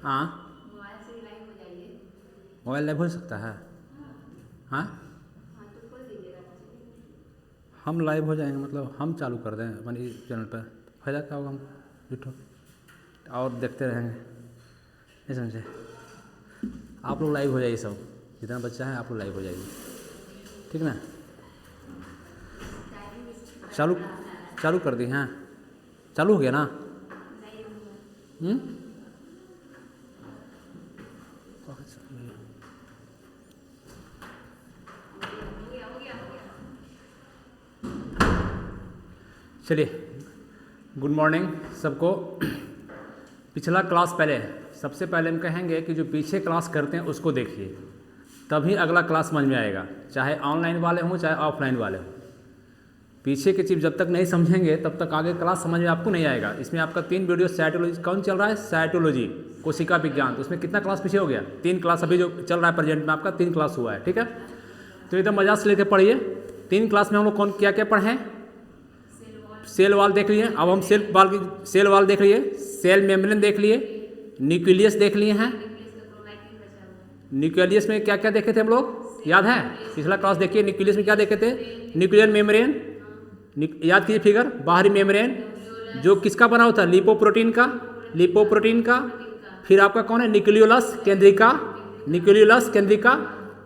हाँ, mobile live हो सकता है। हाँ, हम लाइव हो जाएंगे, मतलब हम चालू कर दें अपनी चैनल पर, फायदा क्या होगा, हम जुटो और देखते रहेंगे, नहीं समझे। आप लोग लाइव हो जाइए, सब जितना बच्चा है आप लोग लाइव हो जाइए, ठीक ना। चालू चालू कर दी, हाँ चालू हो गया ना। चलिए, गुड मॉर्निंग सबको। पिछला क्लास पहले, सबसे पहले हम कहेंगे कि जो पीछे क्लास करते हैं उसको देखिए, तभी अगला क्लास समझ में आएगा, चाहे ऑनलाइन वाले हों चाहे ऑफलाइन वाले हों। पीछे की चीज़ जब तक नहीं समझेंगे तब तक आगे क्लास समझ में आपको नहीं आएगा। इसमें आपका 3 वीडियो साइटोलॉजी कौन चल रहा है, साइटोलॉजी कोशिका विज्ञान, तो उसमें कितना क्लास पीछे हो गया, 3 क्लास अभी जो चल रहा है प्रेजेंट में आपका 3 क्लास हुआ है, ठीक है। तो एकदम मजा से लेकर पढ़िए। 3 क्लास में हम लोग कौन क्या क्या पढ़े, सेल वाल देख लिए, अब हम सेल वाल देख लिए, सेल मेम्ब्रेन देख लिए, न्यूक्लियस देख लिए हैं। न्यूक्लियस में क्या क्या देखे थे हम लोग, याद है, पिछला क्लास देखिए। न्यूक्लियस में क्या देखे थे, न्यूक्लियर मेम्ब्रेन, याद कीजिए फिगर, बाहरी मेम्ब्रेन जो किसका बना होता है, लिपोप्रोटीन का। फिर आपका कौन है, न्यूक्लियोलस केंद्रिका।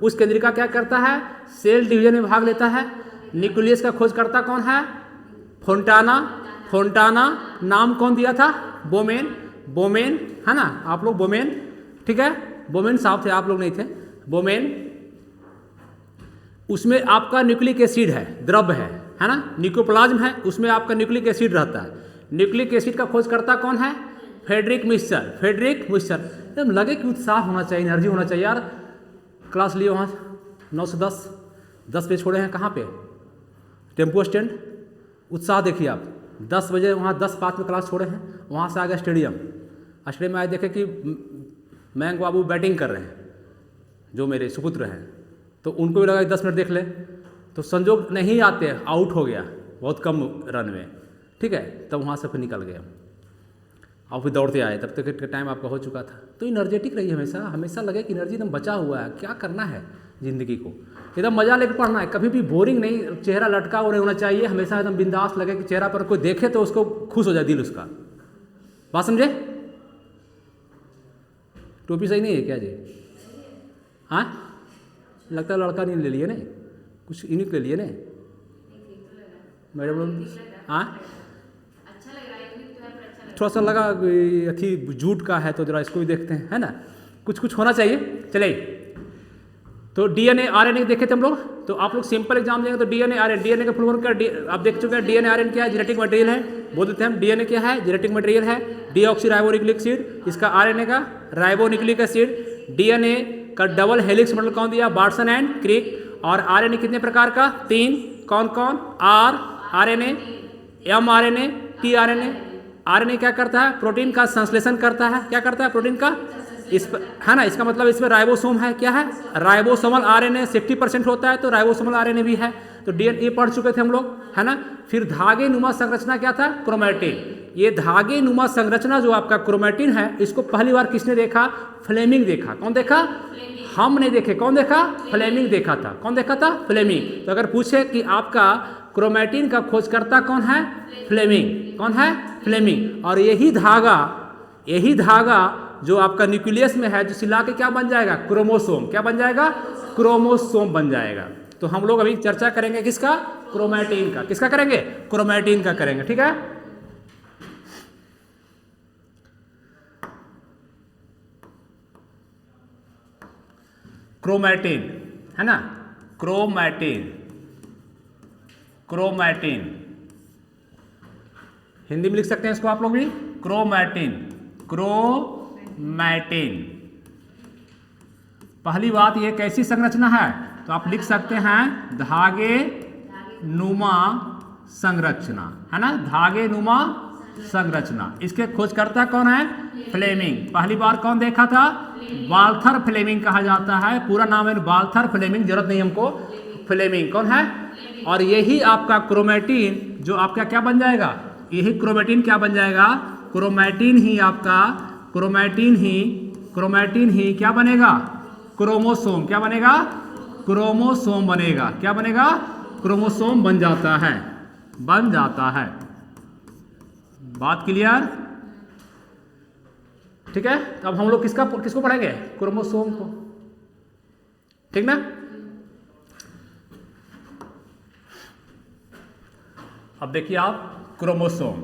उस केंद्रिका क्या करता है, सेल डिवीजन में भाग लेता है। न्यूक्लियस का खोज करता कौन है, फोंटाना। नाम कौन दिया था, बोमेन है ना, आप लोग बोमेन, ठीक है, बोमेन साहब थे, आप लोग नहीं थे, बोमेन। उसमें आपका न्यूक्लिक एसिड है, द्रव है ना, न्यूक्लियोप्लाज्म है, उसमें आपका न्यूक्लिक एसिड रहता है। न्यूक्लिक एसिड का खोज करता कौन है, फ्रेडरिक मिक्सचर। एकदम लगे कि उत्साह होना चाहिए, एनर्जी होना चाहिए यार। क्लास लिए वहाँ 9 से 10 बजे छोड़े हैं, कहाँ पे, टेम्पो स्टैंड। उत्साह देखिए आप, 10 बजे वहाँ 10:05 में क्लास छोड़े हैं, वहाँ से आ गया स्टेडियम में आए, देखे कि मयंक बाबू बैटिंग कर रहे हैं, जो मेरे सुपुत्र हैं, तो उनको भी लगा कि 10 मिनट देख ले, तो संजोग नहीं आते, आउट हो गया बहुत कम रन में, ठीक है। तब वहाँ से फिर निकल गए और फिर दौड़ते आए, तब तक टाइम आपका हो चुका था। तो इनर्जेटिक रहिए, हमेशा लगे कि एनर्जी एकदम बचा हुआ है, क्या करना है ज़िंदगी को, एकदम मजा लेकर पढ़ना है, कभी भी बोरिंग नहीं, चेहरा लटका हुआ नहीं होना चाहिए, हमेशा एकदम बिंदास लगे कि चेहरा पर कोई देखे तो उसको खुश हो जाए दिल उसका। बात समझे, टोपी सही नहीं है क्या जी, हाँ लगता है लड़का नहीं ले लिए नहीं, कुछ यूनिक ले लिए नहीं मैडम लोग, हाँ थोड़ा सा लगा अथी जूट का है, तो जरा इसको भी देखते हैं, है ना, कुछ होना चाहिए। चलिए, तो डीएनए आरएनए देखे थे हम लोग, तो आप लोग सिंपल एग्जाम देंगे तो डीएनए का फुल फॉर्म क्या, आप देख चुके हैं। डीएनए आरएनए क्या है, जेनेटिक मटेरियल है, बोल देते हैं हम। डीएनए क्या है, जेनेटिक मटेरियल है, डीऑक्सीराइबोन्यूक्लिक एसिड, इसका आरएनए का राइबोन्यूक्लिक एसिड। डीएनए का डबल हेलिक्स मॉडल कौन दिया, बार्सन एंड क्रिक। और आरएनए कितने प्रकार का, 3, कौन आरएनए, एमआरएनए, टीआरएनए। आरएनए क्या करता है, प्रोटीन का संश्लेषण करता है, क्या करता है, प्रोटीन का, इस पर है ना, इसका मतलब इसमें राइबोसोम है, क्या है, राइबोसोमल आरएनए 60% होता है, तो राइबोसोमल आरएनए भी है। तो डीएनए पढ़ चुके थे हम लोग, है ना। फिर धागे नुमा संरचना क्या था, क्रोमैटिन। ये धागे नुमा संरचना जो आपका क्रोमैटिन है, इसको पहली बार किसने देखा, फ्लेमिंग देखा। कौन देखा, हम नहीं देखे, कौन देखा, फ्लेमिंग देखा था। कौन देखा था, फ्लेमिंग। तो अगर पूछे कि आपका क्रोमैटिन का खोजकर्ता कौन है, फ्लेमिंग। कौन है, फ्लेमिंग। और यही धागा जो आपका न्यूक्लियस में है, जो सिला के क्या बन जाएगा, क्रोमोसोम। क्या बन जाएगा, क्रोमोसोम बन जाएगा। तो हम लोग अभी चर्चा करेंगे किसका, क्रोमैटिन का। किसका करेंगे, क्रोमैटिन का करेंगे, ठीक है। क्रोमैटिन है ना, क्रोमैटिन हिंदी में लिख सकते हैं इसको आप लोग भी, क्रोमैटिन। पहली बात, ये कैसी संरचना है, तो आप लिख सकते हैं धागे नुमा संरचना, है ना, धागे नुमा संरचना। इसके खोजकर्ता कौन है, फ्लेमिंग। पहली बार कौन देखा था, वाल्थर फ्लेमिंग कहा जाता है, पूरा नाम है वाल्थर फ्लेमिंग, जरूरत नहीं हमको, फ्लेमिंग कौन है। और यही आपका क्रोमैटिन जो आपका क्या बन जाएगा, यही क्रोमैटिन क्या बन जाएगा, क्रोमैटिन ही क्रोमैटिन ही क्या बनेगा, क्रोमोसोम। क्या बनेगा, क्रोमोसोम बनेगा। क्या बनेगा, क्रोमोसोम बन जाता है, बन जाता है। बात क्लियर, ठीक है। अब हम लोग किसको पढ़ेंगे, क्रोमोसोम को, ठीक ना। अब देखिए आप, क्रोमोसोम,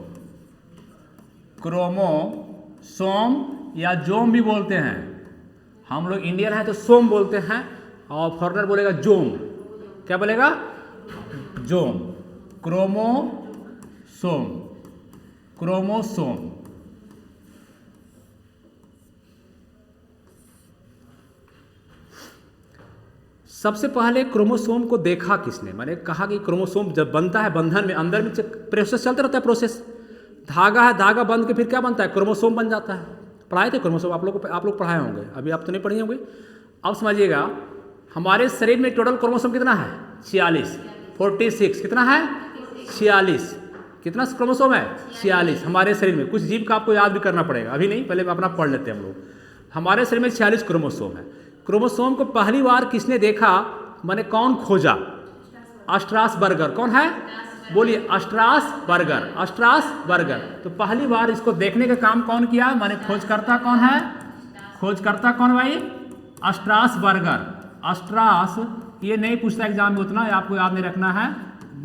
क्रोमोसोम या जोम भी बोलते हैं। हम लोग इंडियन हैं तो सोम बोलते हैं, और फॉरेनर बोलेगा जोम। क्या बोलेगा, जोम। Chromosome, chromosome. सबसे पहले क्रोमोसोम को देखा किसने, मैंने कहा कि क्रोमोसोम जब बनता है बंधन में, अंदर में प्रोसेस चलता रहता है, प्रोसेस। धागा है, धागा बंध के फिर क्या बनता है, क्रोमोसोम बन जाता है। पढ़ाए थे क्रोमोसोम आप लोग पढ़ाए होंगे, अभी आप तो नहीं पढ़े होंगे। अब समझिएगा, हमारे शरीर में टोटल क्रोमोसोम कितना है, 46, 46। कितना है, 46। कितना क्रोमोसोम है, 46 हमारे शरीर में। कुछ जीव का आपको याद भी करना पड़ेगा, अभी नहीं, पहले अपना पढ़ लेते हैं हम लोग। हमारे शरीर में 46 क्रोमोसोम है। क्रोमोसोम को पहली बार किसने देखा, माने कौन खोजा, स्ट्रासबर्गर। कौन है, बोलिए, स्ट्रासबर्गर, स्ट्रासबर्गर। तो पहली बार इसको देखने का काम कौन किया, माने खोजकर्ता कौन है, खोजकर्ता कौन भाई, स्ट्रासबर्गर। स्ट्रास, ये नहीं पूछता एग्जाम में उतना, आपको याद नहीं रखना है,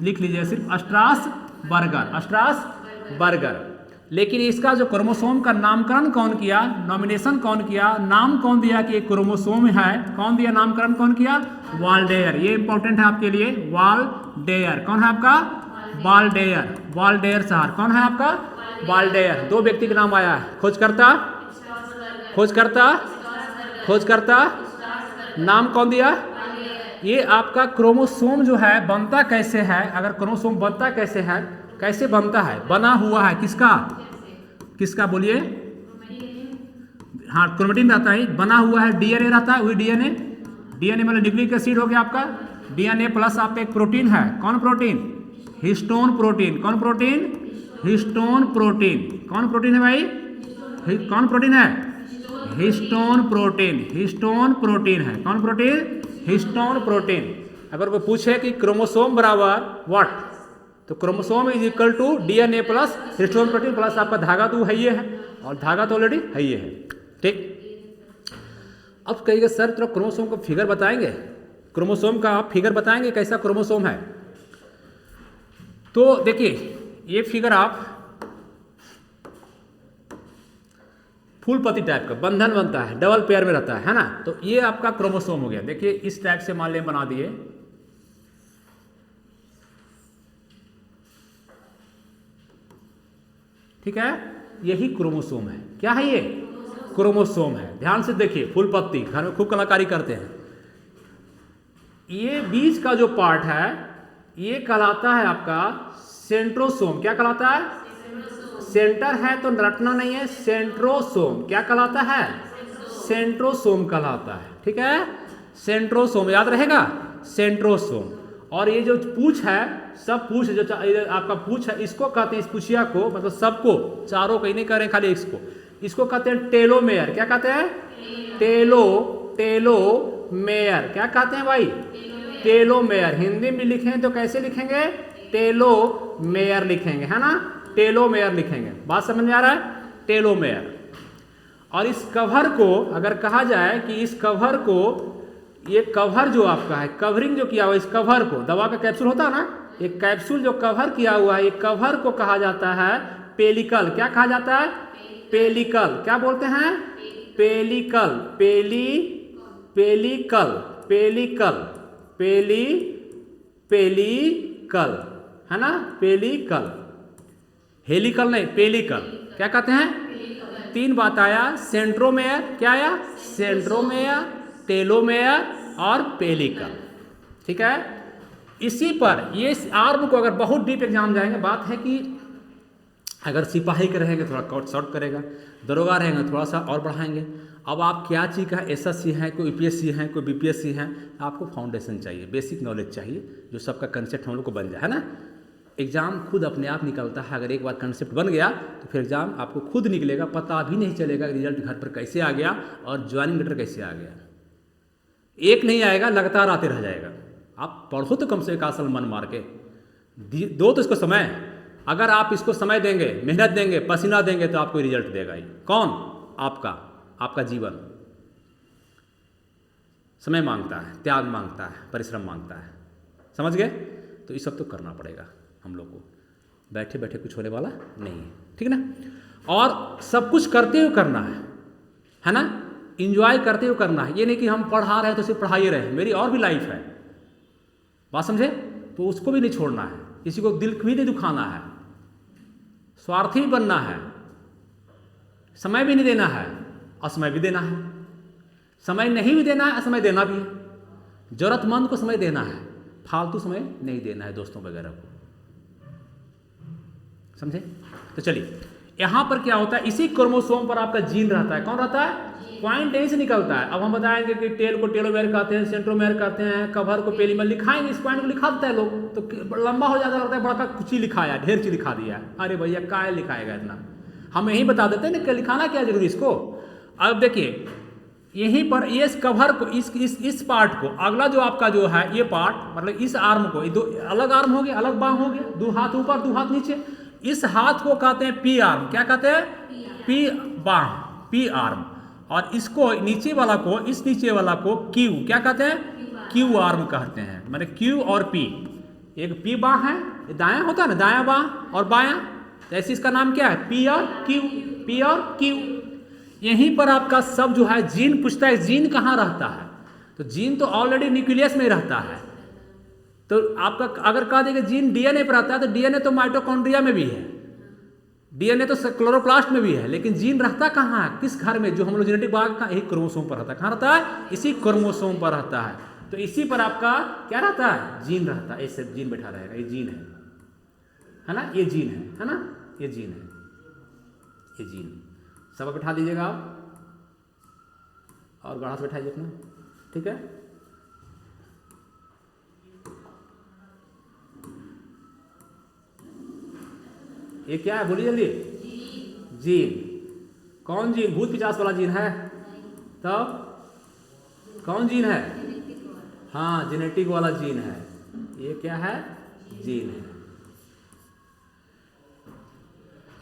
लिख लीजिए सिर्फ स्ट्रासबर्गर, स्ट्रासबर्गर। लेकिन इसका जो क्रोमोसोम का नामकरण कौन किया, नॉमिनेशन कौन किया, नाम कौन दिया कि एक क्रोमोसोम है, कौन दिया, नामकरण कौन किया, वाल्डेयर। ये इंपॉर्टेंट है आपके लिए, वाल्डेयर। कौन है आपका, वाल्डेयर, वाल्डेयर साहब। कौन है आपका, वाल्डेयर। दो व्यक्ति का नाम आया है, खोजकर्ता, खोजकर्ता, खोजकर्ता, नाम कौन दिया। ये आपका क्रोमोसोम जो है बनता कैसे है, अगर क्रोमोसोम बनता कैसे है, कैसे बनता है, बना हुआ है किसका, किसका बोलिए, हाँ क्रोमेटिन रहता है, बना हुआ है, डीएनए रहता है, वही डीएनए, डीएनए मतलब न्यूक्लिक एसिड हो गया आपका, डीएनए प्लस आपका एक प्रोटीन है, कौन प्रोटीन, हिस्टोन प्रोटीन। कौन प्रोटीन, हिस्टोन प्रोटीन। कौन प्रोटीन है भाई, कौन प्रोटीन है, हिस्टोन प्रोटीन, हिस्टोन प्रोटीन है। कौन प्रोटीन, हिस्टोन प्रोटीन। अगर कोई पूछे कि क्रोमोसोम बराबर व्हाट, तो chromosome is equal to DNA plus histone protein plus आपका धागा तो है ये है, और धागा तो ऑलरेडी है ये है, ठीक। अब कहिएगा सर थोड़ा क्रोमोसोम का फिगर बताएंगे, क्रोमोसोम का आप फिगर बताएंगे कैसा क्रोमोसोम है। तो देखिए ये फिगर आप फूल पत्ती टाइप का बंधन बनता है, डबल पेयर में रहता है ना, तो ये आपका क्रोमोसोम हो गया। देखिए इस टाइप से मान लें बना दिए, ठीक है, यही क्रोमोसोम है। क्या है ये, क्रोमोसोम है। ध्यान से देखिए, फूल पत्ती घर में खूब कलाकारी करते हैं। ये बीच का जो पार्ट है ये कहलाता है आपका सेंट्रोसोम। क्या कहलाता है, सेंटर है तो रटना नहीं है, सेंट्रोसोम। क्या कहलाता है, सेंट्रोसोम कहलाता है, ठीक है, सेंट्रोसोम याद रहेगा, सेंट्रोसोम। और ये जो पूंछ है, सब पूंछ जो आपका पूंछ है, इसको कहते हैं, इस पूछिया को, मतलब सबको, चारों कहीं नहीं कर रहे खाली इसको कहते हैं टेलोमेयर। क्या कहते हैं, टेलोमेयर। क्या कहते हैं भाई, टेलोमेयर। हिंदी में लिखें तो कैसे लिखेंगे, टेलोमेयर लिखेंगे, है ना, टेलोमेयर लिखेंगे। बात समझ में आ रहा है, टेलोमेयर। और इस कवर को अगर कहा जाए कि इस कवर को, ये कवर जो आपका है, कवरिंग जो किया हुआ, इस कवर को, दवा का कैप्सूल होता है ना, एक कैप्सूल जो कवर किया हुआ है, ये कवर को कहा जाता है पेलिकल। क्या कहा जाता है, पेलिकल। क्या बोलते हैं, पेलिकल, पेलिकल, पेलिकल, पेलिकल, है ना, पेलिकल, हेलिकल नहीं, पेलिकल। क्या कहते हैं, तीन बात आया, सेंट्रोमेयर, क्या आया, सेंट्रोमेयर, टेलोमेयर और पेलिकल, ठीक है। इसी पर ये आर्म को अगर बहुत डीप एग्जाम जाएंगे, बात है कि अगर सिपाही के रहेंगे थोड़ा कट शॉर्ट करेगा, दरोगा रहेंगे थोड़ा सा और बढ़ाएंगे। अब आप क्या चीज़ का एसएससी है, कोई यूपीएससी है, कोई बीपीएससी है, आपको फाउंडेशन चाहिए, बेसिक नॉलेज चाहिए, जो सबका कंसेप्ट हम लोग को बन जाए, है ना। एग्ज़ाम खुद अपने आप निकलता है। अगर एक बार कंसेप्ट बन गया तो फिर एग्ज़ाम आपको खुद निकलेगा, पता भी नहीं चलेगा रिजल्ट घर पर कैसे आ गया और ज्वाइनिंग लेटर कैसे आ गया। एक नहीं आएगा, लगातार आते रह जाएगा। आप पढ़ो तो कम से कम 1 साल मन मार के दो तो इसको समय। अगर आप इसको समय देंगे, मेहनत देंगे, पसीना देंगे तो आपको रिजल्ट देगा ही। कौन? आपका जीवन समय मांगता है, त्याग मांगता है, परिश्रम मांगता है। समझ गए? तो ये सब तो करना पड़ेगा हम लोग को, बैठे बैठे कुछ होने वाला नहीं है, ठीक ना। और सब कुछ करते हुए करना है ना, इंजॉय करते हुए करना है। ये नहीं कि हम पढ़ा रहे हैं तो सिर्फ पढ़ाई रहे, मेरी और भी लाइफ है, बात समझे? तो उसको भी नहीं छोड़ना है, किसी को दिल भी नहीं दुखाना है, स्वार्थी भी बनना है, समय भी नहीं देना है, असमय भी देना है। समय नहीं भी देना है, असमय देना भी है। जरूरतमंद को समय देना है, फालतू समय नहीं देना है दोस्तों वगैरह को, समझे? तो चलिए, यहां पर क्या होता है, इसी क्रोमोसोम पर आपका जीन रहता है। कौन रहता है? पॉइंट यहीं से निकलता है। अब हम बताएंगे कि टेल को टेलोमेयर कहते हैं, सेंट्रोमेयर कहते हैं, कवर को पेरीमेयर, लिखाएंगे, इस पॉइंट को लिखा देता है लोग, तो लंबा हो जाता लगता है, बड़ा कुछ ही लिखाया, ढेर चीज लिखा दिया। अरे भैया क्या लिखाएगा इतना, हम यही बता देते हैं ना, लिखाना क्या जरूरी इसको। अब देखिए यहीं पर ये कवर को, इस पार्ट को, अगला जो आपका जो है ये पार्ट, मतलब इस आर्म को, ये दो अलग आर्म हो गया, अलग बाह हो गया, 2 हाथ ऊपर 2 हाथ नीचे। इस हाथ को कहते हैं पी आर्म। क्या कहते हैं? पी बाह, पी आर्म। और इसको नीचे वाला को, इस नीचे वाला को क्यू, क्या कहते हैं? क्यू आर्म कहते हैं। माने क्यू और पी, एक पी बाह है, दायां होता है ना, दायां बाह और बायां, ऐसे इसका नाम क्या है? पी और क्यू, पी और क्यू। यहीं पर आपका सब जो है जीन पूछता है, जीन कहाँ रहता है, तो जीन तो ऑलरेडी न्यूक्लियस में रहता है। तो आपका अगर कह देगा जीन डीएनए पर रहता है, तो डीएनए तो माइटोकॉन्ड्रिया में भी है, डीएनए तो क्लोरोप्लास्ट में भी है, लेकिन जीन रहता कहाँ है, किस घर में? जो हम लोग जेनेटिक भाग का यही क्रोमोसोम पर रहता है। कहाँ रहता है? इसी क्रोमोसोम पर रहता है। तो इसी पर आपका क्या रहता है? जीन रहता है। ऐसे जीन बैठा रहेगा, ये जीन है ना, ये जीन है ना, ये जीन है, ये जीन सब बैठा दीजिएगा आप, और गाढ़ा से बैठाइए अपना, ठीक है। ये क्या है बोलिए जल्दी? जीन। कौन जीन? भूत पिशाच वाला जीन है? तब कौन जीन है? हाँ, जेनेटिक वाला जीन है। ये क्या है? जीन है,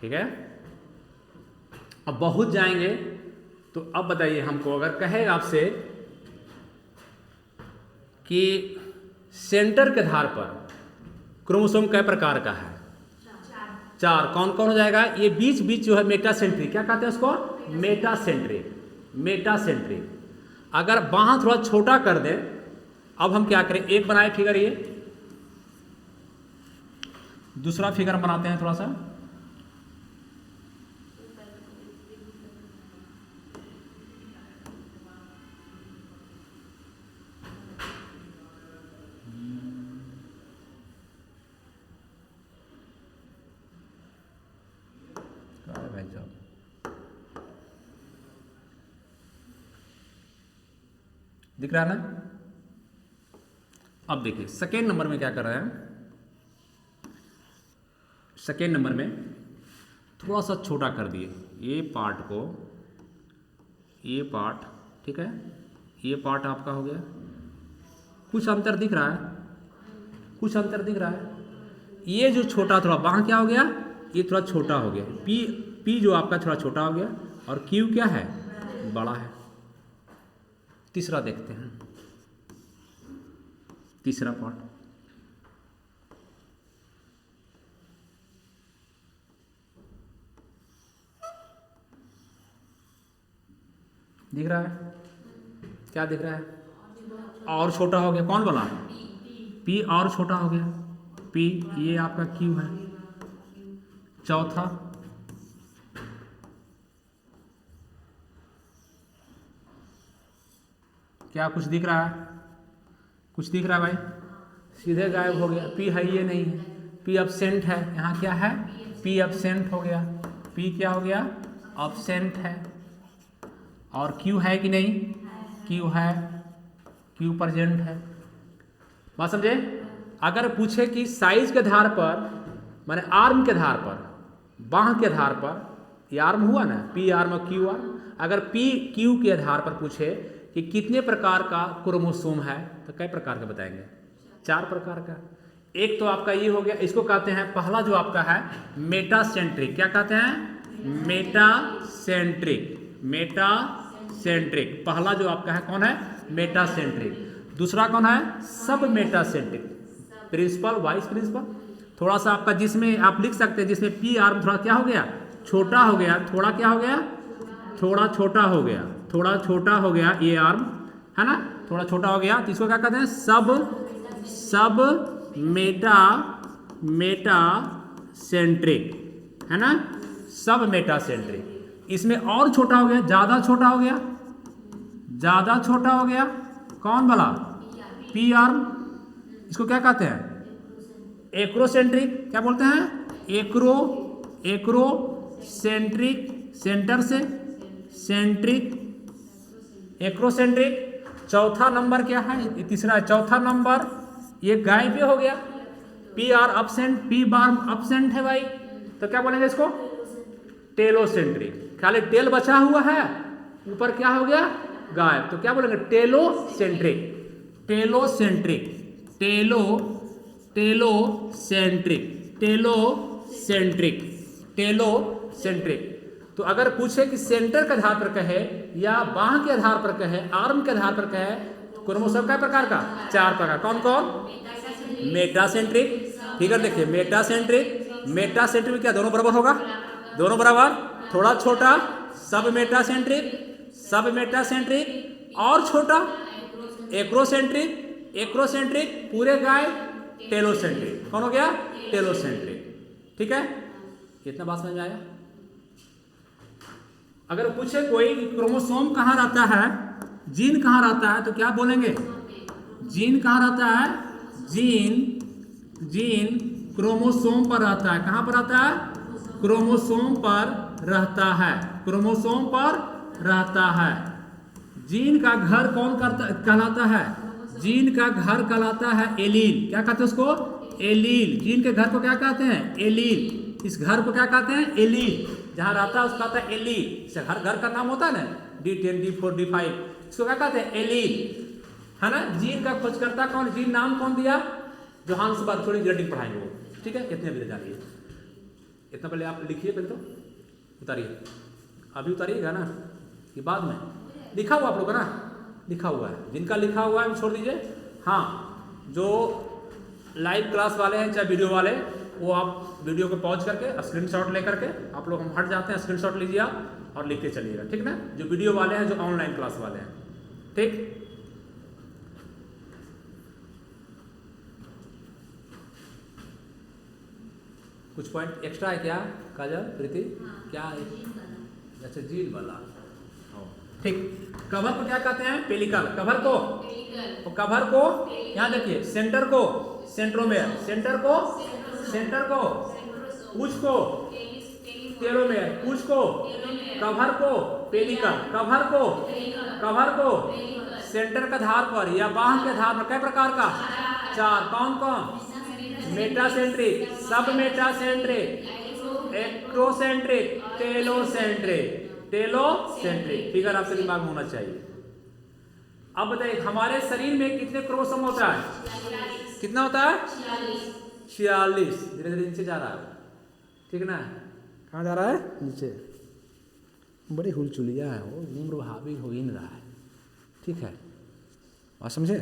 ठीक है। अब बहुत जाएंगे तो अब बताइए हमको, अगर कहे आपसे कि सेंटर के आधार पर क्रोमोसोम कई प्रकार का है? 4। कौन कौन हो जाएगा? ये बीच बीच जो है मेटासेंट्रिक, क्या कहते हैं उसको? Metacentric, metacentric. अगर बाह थोड़ा छोटा कर दें, अब हम क्या करें, एक बनाए फिगर, ये दूसरा फिगर बनाते हैं थोड़ा सा, दिख रहा है ना। अब देखिए सेकेंड नंबर में क्या कर रहे हैं, सेकेंड नंबर में थोड़ा सा छोटा कर दिए ये पार्ट को, ये पार्ट, ठीक है, ये पार्ट आपका हो गया। कुछ अंतर दिख रहा है, कुछ अंतर दिख रहा है। ये जो छोटा थोड़ा बाह क्या हो गया, ये थोड़ा छोटा हो गया, पी जो आपका थोड़ा छोटा हो गया, और क्यू क्या है? बड़ा है। तीसरा देखते हैं, तीसरा पार्ट, दिख रहा है? क्या दिख रहा है? और छोटा हो गया। कौन बोला? पी और छोटा हो गया, पी, ये आपका क्यू है। चौथा क्या कुछ दिख रहा है? कुछ दिख रहा है भाई? सीधे गायब हो गया। पी है, ये नहीं है, पी एब्सेंट है। यहाँ क्या है? पी एब्सेंट हो गया, पी क्या हो गया? एब्सेंट है। और क्यू है कि नहीं? क्यू है, क्यू प्रेजेंट है। बात समझे? अगर पूछे कि साइज के आधार पर माने आर्म के आधार पर, बाह के आधार पर, ये आर्म हुआ ना, पी आर्म और क्यू आर्म। अगर पी क्यू के आधार पर पूछे कि कितने प्रकार का क्रोमोसोम है तो कई प्रकार का बताएंगे, 4 प्रकार का। एक तो आपका ये हो गया, इसको कहते हैं पहला जो आपका है मेटासेंट्रिक। क्या कहते हैं? मेटासेंट्रिक। मेटासेंट्रिक पहला जो आपका है कौन है? मेटासेंट्रिक। दूसरा कौन है? सब मेटासेंट्रिक, प्रिंसिपल वाइस प्रिंसिपल। थोड़ा सा आपका जिसमें आप लिख सकते हैं जिसमें पी आर्म थोड़ा क्या हो गया? छोटा हो गया, थोड़ा क्या हो गया? थोड़ा छोटा हो गया, थोड़ा छोटा हो गया ये आर्म, है ना, थोड़ा छोटा हो गया, तो इसको क्या कहते हैं? सब मेटासेंट्रिक, है ना, सब मेटासेंट्रिक। इसमें और छोटा हो गया, ज्यादा छोटा हो गया, ज्यादा छोटा हो गया, कौन वाला? P arm. इसको क्या कहते हैं? एक्रोसेंट्रिक। क्या बोलते हैं? एक्रोसेंट्रिक, सेंटर से सेंट्रिक, एक्रोसेंट्रिक। चौथा नंबर क्या है? तीसरा, चौथा नंबर ये गायब भी हो गया, पी आर अपसेंट, पी बार अपसेंट है भाई, तो क्या बोलेंगे इसको? टेलोसेंट्रिक। खाली टेल बचा हुआ है, ऊपर क्या हो गया? गायब, तो क्या बोलेंगे? Telocentric. Telocentric, telocentric, telocentric, telocentric. तो अगर पूछे कि सेंटर के आधार पर कहे या बाह के आधार पर कहे, आर्म के आधार पर कहे, क्रोमोसोम का प्रकार का 4 प्रकार, कौन कौन? मेटासेंट्रिक। फिगर देखिए, मेटासेंट्रिक, मेटासेंट्रिक में क्या दोनों बराबर होगा? दोनों बराबर, थोड़ा छोटा सब मेटासेंट्रिक, सब मेटासेंट्रिक, और छोटा एक्रोसेंट्रिक, एक्रोसेंट्रिक पूरे गायब, टेलोसेंट्रिक। कौन हो गया? टेलोसेंट्रिक। ठीक है, कितना बात समझ में आया? अगर पूछे कोई क्रोमोसोम कहाँ रहता है, जीन कहाँ रहता है, तो क्या बोलेंगे? जीन कहाँ रहता है? जीन क्रोमोसोम पर रहता है। कहाँ पर रहता है? क्रोमोसोम पर रहता है, क्रोमोसोम पर रहता है। जीन का घर कौन कहलाता है? जीन का घर कहलाता है एलील। क्या कहते हैं उसको? एलील। जीन के घर को क्या कहते हैं? एलील। इस घर को क्या कहते हैं? एलील। जहां रहता है उसका कहता है एलील। इसे घर का नाम होता है ना, D10, D4, D5, इसको क्या कहते हैं? एलील, है ना। जीन का खोजकर्ता कौन? जीन नाम कौन दिया? जोहान्सबर्ग। थोड़ी जेनेटिक पढ़ाएंगे वो, ठीक है, इतने भी जानिए। इतना पहले आप लिखिए, पहले तो उतारिए, अभी उतारिएगा ना कि बाद में? लिखा हुआ आप लोग का ना, लिखा हुआ है, जिनका लिखा हुआ है छोड़ दीजिए। हाँ, जो लाइव क्लास वाले हैं चाहे वीडियो वाले, वो आप वीडियो को पॉज करके स्क्रीनशॉट लेकर के आप लोग, हम हट जाते हैं, स्क्रीनशॉट लीजिए आप और लिखते चलिएगा, ठीक ना। जो वीडियो वाले हैं, जो ऑनलाइन क्लास वाले हैं, ठीक। कुछ पॉइंट एक्स्ट्रा है क्या काजल, प्रीति? क्या है? अच्छा, जीन वाला, ठीक। कवर को क्या कहते हैं? पेलिकल। कवर को, तो कवर को यहाँ देखिए, सेंटर को सेंट्रोमेयर, सेंटर को पूछ को टेलोमेयर, पूछ को, कवर को पेलिकल, कवर को सेंटर के आधार पर या बाह के आधार पर कई प्रकार का? 4। कौन कौन? मेटासेंट्रिक, सब मेटासेंट्रिक, एक्रोसेंट्रिक, टेलोसेंट्रिक। फिगर आपके दिमाग में होना चाहिए। अब बताइए, हमारे शरीर में कितने क्रोमोसोम होता है? कितना होता है? 46। धीरे धीरे नीचे जा रहा है, ठीक ना। कहाँ जा रहा है? नीचे। बड़ी हुलचुलिया है वो, उम्र हावी हो ही नहीं रहा है, ठीक है, और समझे।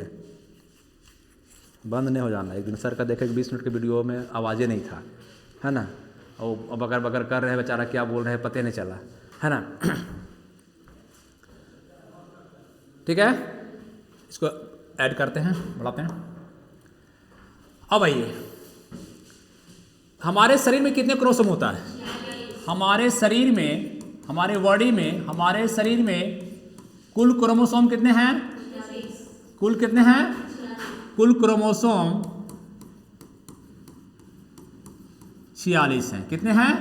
बंद नहीं हो जाना। एक दिन सर का देखे 20 मिनट के वीडियो में आवाज़ें नहीं था, है ना, और बगर बगर कर रहे हैं बेचारा, क्या बोल रहे हैं पता नहीं चला, है ना। ठीक है, इसको ऐड करते हैं, बढ़ाते हैं। अब आइए, हमारे शरीर में कितने क्रोमोसोम होता है? हमारे शरीर में, हमारे बॉडी में, हमारे शरीर में कुल क्रोमोसोम कितने हैं? कुल कितने हैं? कुल क्रोमोसोम 46 हैं। कितने हैं?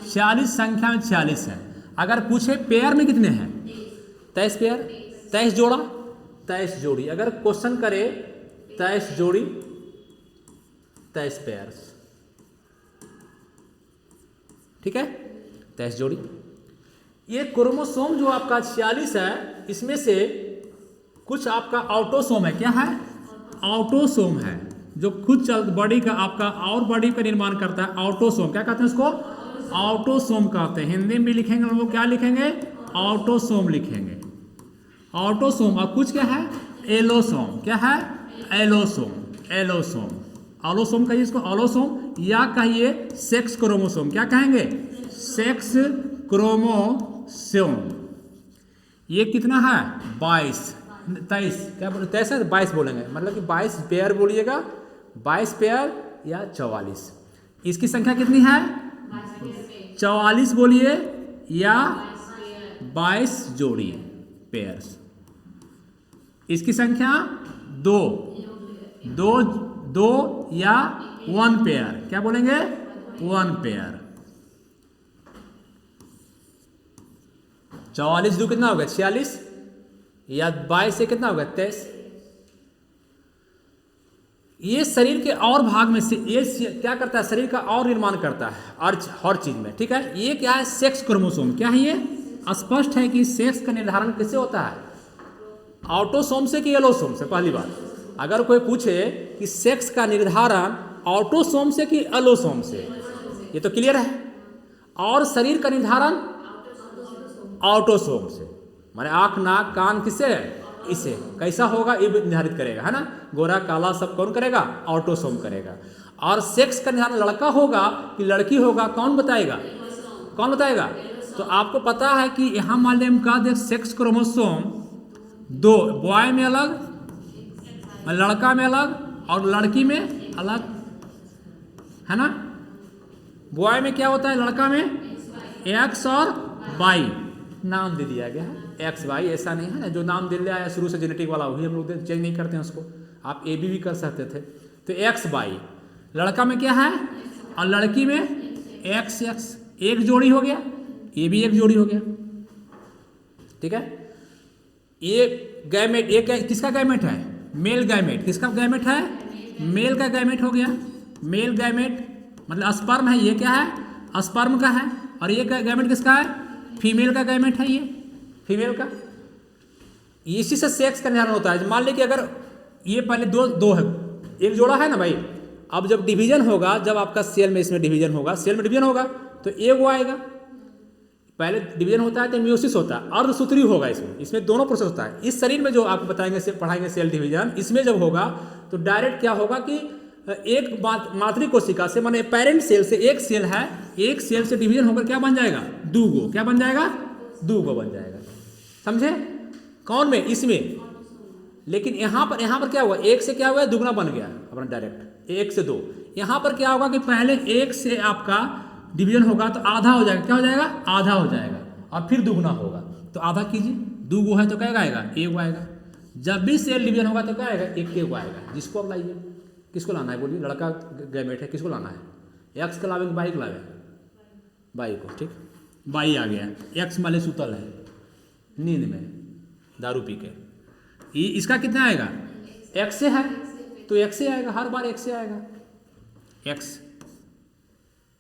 46, संख्या में 46 हैं। अगर पूछे पेयर में कितने हैं? 23 पेयर, 23 जोड़ा, 23 जोड़ी। अगर क्वेश्चन करे 23 जोड़ी, 23 पेयर्स, ठीक है, 23 जोड़ी। ये क्रोमोसोम जो आपका 46 है, इसमें से कुछ आपका ऑटोसोम है। क्या है? ऑटोसोम है, जो खुद बॉडी का आपका और बॉडी का निर्माण करता है। ऑटोसोम क्या कहते हैं उसको? ऑटोसोम कहते हैं। हिंदी में भी लिखेंगे हम लोग, क्या लिखेंगे? ऑटोसोम लिखेंगे, ऑटोसोम। और कुछ क्या है? एलोसोम। क्या है? Allosome, allosome. ऑलोसोम कहिए इसको, ऑलोसोम, या कहिए सेक्स क्रोमोसोम। क्या कहेंगे? Sex chromosome. ये कितना है? 22, 23, क्या बोले? 23 है, 22 बोलेंगे, मतलब कि 22 पेयर बोलिएगा, 22 पेयर या 44। इसकी संख्या कितनी है? 44 बोलिए, या 22 जोड़ी पेयर्स। इसकी संख्या 2, 2 या 1 पेयर। क्या बोलेंगे? 1 पेयर। 44 दो कितना होगा? 46, या 22 से कितना होगा? 23। ये शरीर के और भाग में से ये क्या करता है? शरीर का और निर्माण करता है हर चीज में, ठीक है। ये क्या है? Sex chromosome. क्या है ये? स्पष्ट है कि सेक्स का निर्धारण किससे होता है? ऑटोसोम से कि एलोसोम से? पहली बात, अगर कोई पूछे कि सेक्स का निर्धारण ऑटोसोम से कि एलोसोम से, ये तो क्लियर है। और शरीर का निर्धारण ऑटोसोम से, माने आँख नाक कान किससे है? इसे। कैसा होगा ये निर्धारित करेगा, है ना। गोरा काला सब कौन करेगा? ऑटोसोम करेगा। और सेक्स का निर्धारण लड़का होगा कि लड़की होगा, कौन बताएगा? कौन बताएगा? तो आपको पता है कि यहाँ मान लिया हम कह दें सेक्स क्रोमोसोम 2, बॉय में अलग, लड़का में अलग, और लड़की में अलग, है ना। बॉय में क्या होता है? लड़का में एक्स और वाई नाम दे दिया गया है। एक्स वाई ऐसा नहीं है ना, जो नाम दे दिया है शुरू से जेनेटिक वाला, वही हम लोग चेंज नहीं करते हैं उसको। आप ए बी भी कर सकते थे। तो एक्स वाई लड़का में क्या है, और लड़की में एक्स एक्स, एक जोड़ी हो गया, ये भी एक जोड़ी हो गया, ठीक है। ये गैमेट, ये किसका गैमेट है? Male gamete. किसका गैमेट है? मेल का गैमेट हो गया। मेल गैमेट मतलब स्पर्म है, ये क्या है? स्पर्म का है। और ये गैमेट किसका है? फीमेल का गैमेट है, ये फीमेल का। इसी से सेक्स का निर्धारण होता है। मान लीजिए कि अगर ये पहले दो है, एक जोड़ा है ना भाई, अब जब डिवीजन होगा, जब आपका सेल में इसमें डिवीजन होगा, सेल में डिवीजन होगा तो एगो आएगा। पहले डिवीजन होता है तो म्यूसिस होता है, अर्धसूत्री होगा इसमें दोनों प्रोसेस होता है। इस शरीर में जो आपको बताएंगे पढ़ाएंगे सेल डिवीजन, इसमें जब होगा तो डायरेक्ट क्या होगा कि एक मातृ कोशिका से, माने पेरेंट सेल से, एक सेल है, एक सेल से डिवीजन होकर क्या बन जाएगा? दूगो। क्या बन जाएगा? दूगो बन जाएगा। समझे? कौन में? इसमें। लेकिन यहाँ पर क्या हुआ? एक से क्या हुआ? दुगना बन गया अपना डायरेक्ट, 1 से 2। यहाँ पर क्या होगा कि पहले 1 से आपका डिवीजन होगा तो आधा हो जाएगा। क्या हो जाएगा? आधा हो जाएगा, और फिर दुगना होगा तो आधा कीजिए। दूगो है तो क्या आएगा? एगो आएगा। जब भी सेल डिवीजन होगा तो क्या आएगा? एक आएगा। जिसको अब लाइए, किसको लाना है बोलिए? लड़का गैमेट है, किसको लाना है? एक्स को लावे कि बाई को लावे? बाई को, ठीक। बाई आ गया। एक्स माले सुतल है नींद में दारू पी के, इसका कितना आएगा? एक्स से है तो एक्स से आएगा, हर बार एक्स से आएगा। एक्स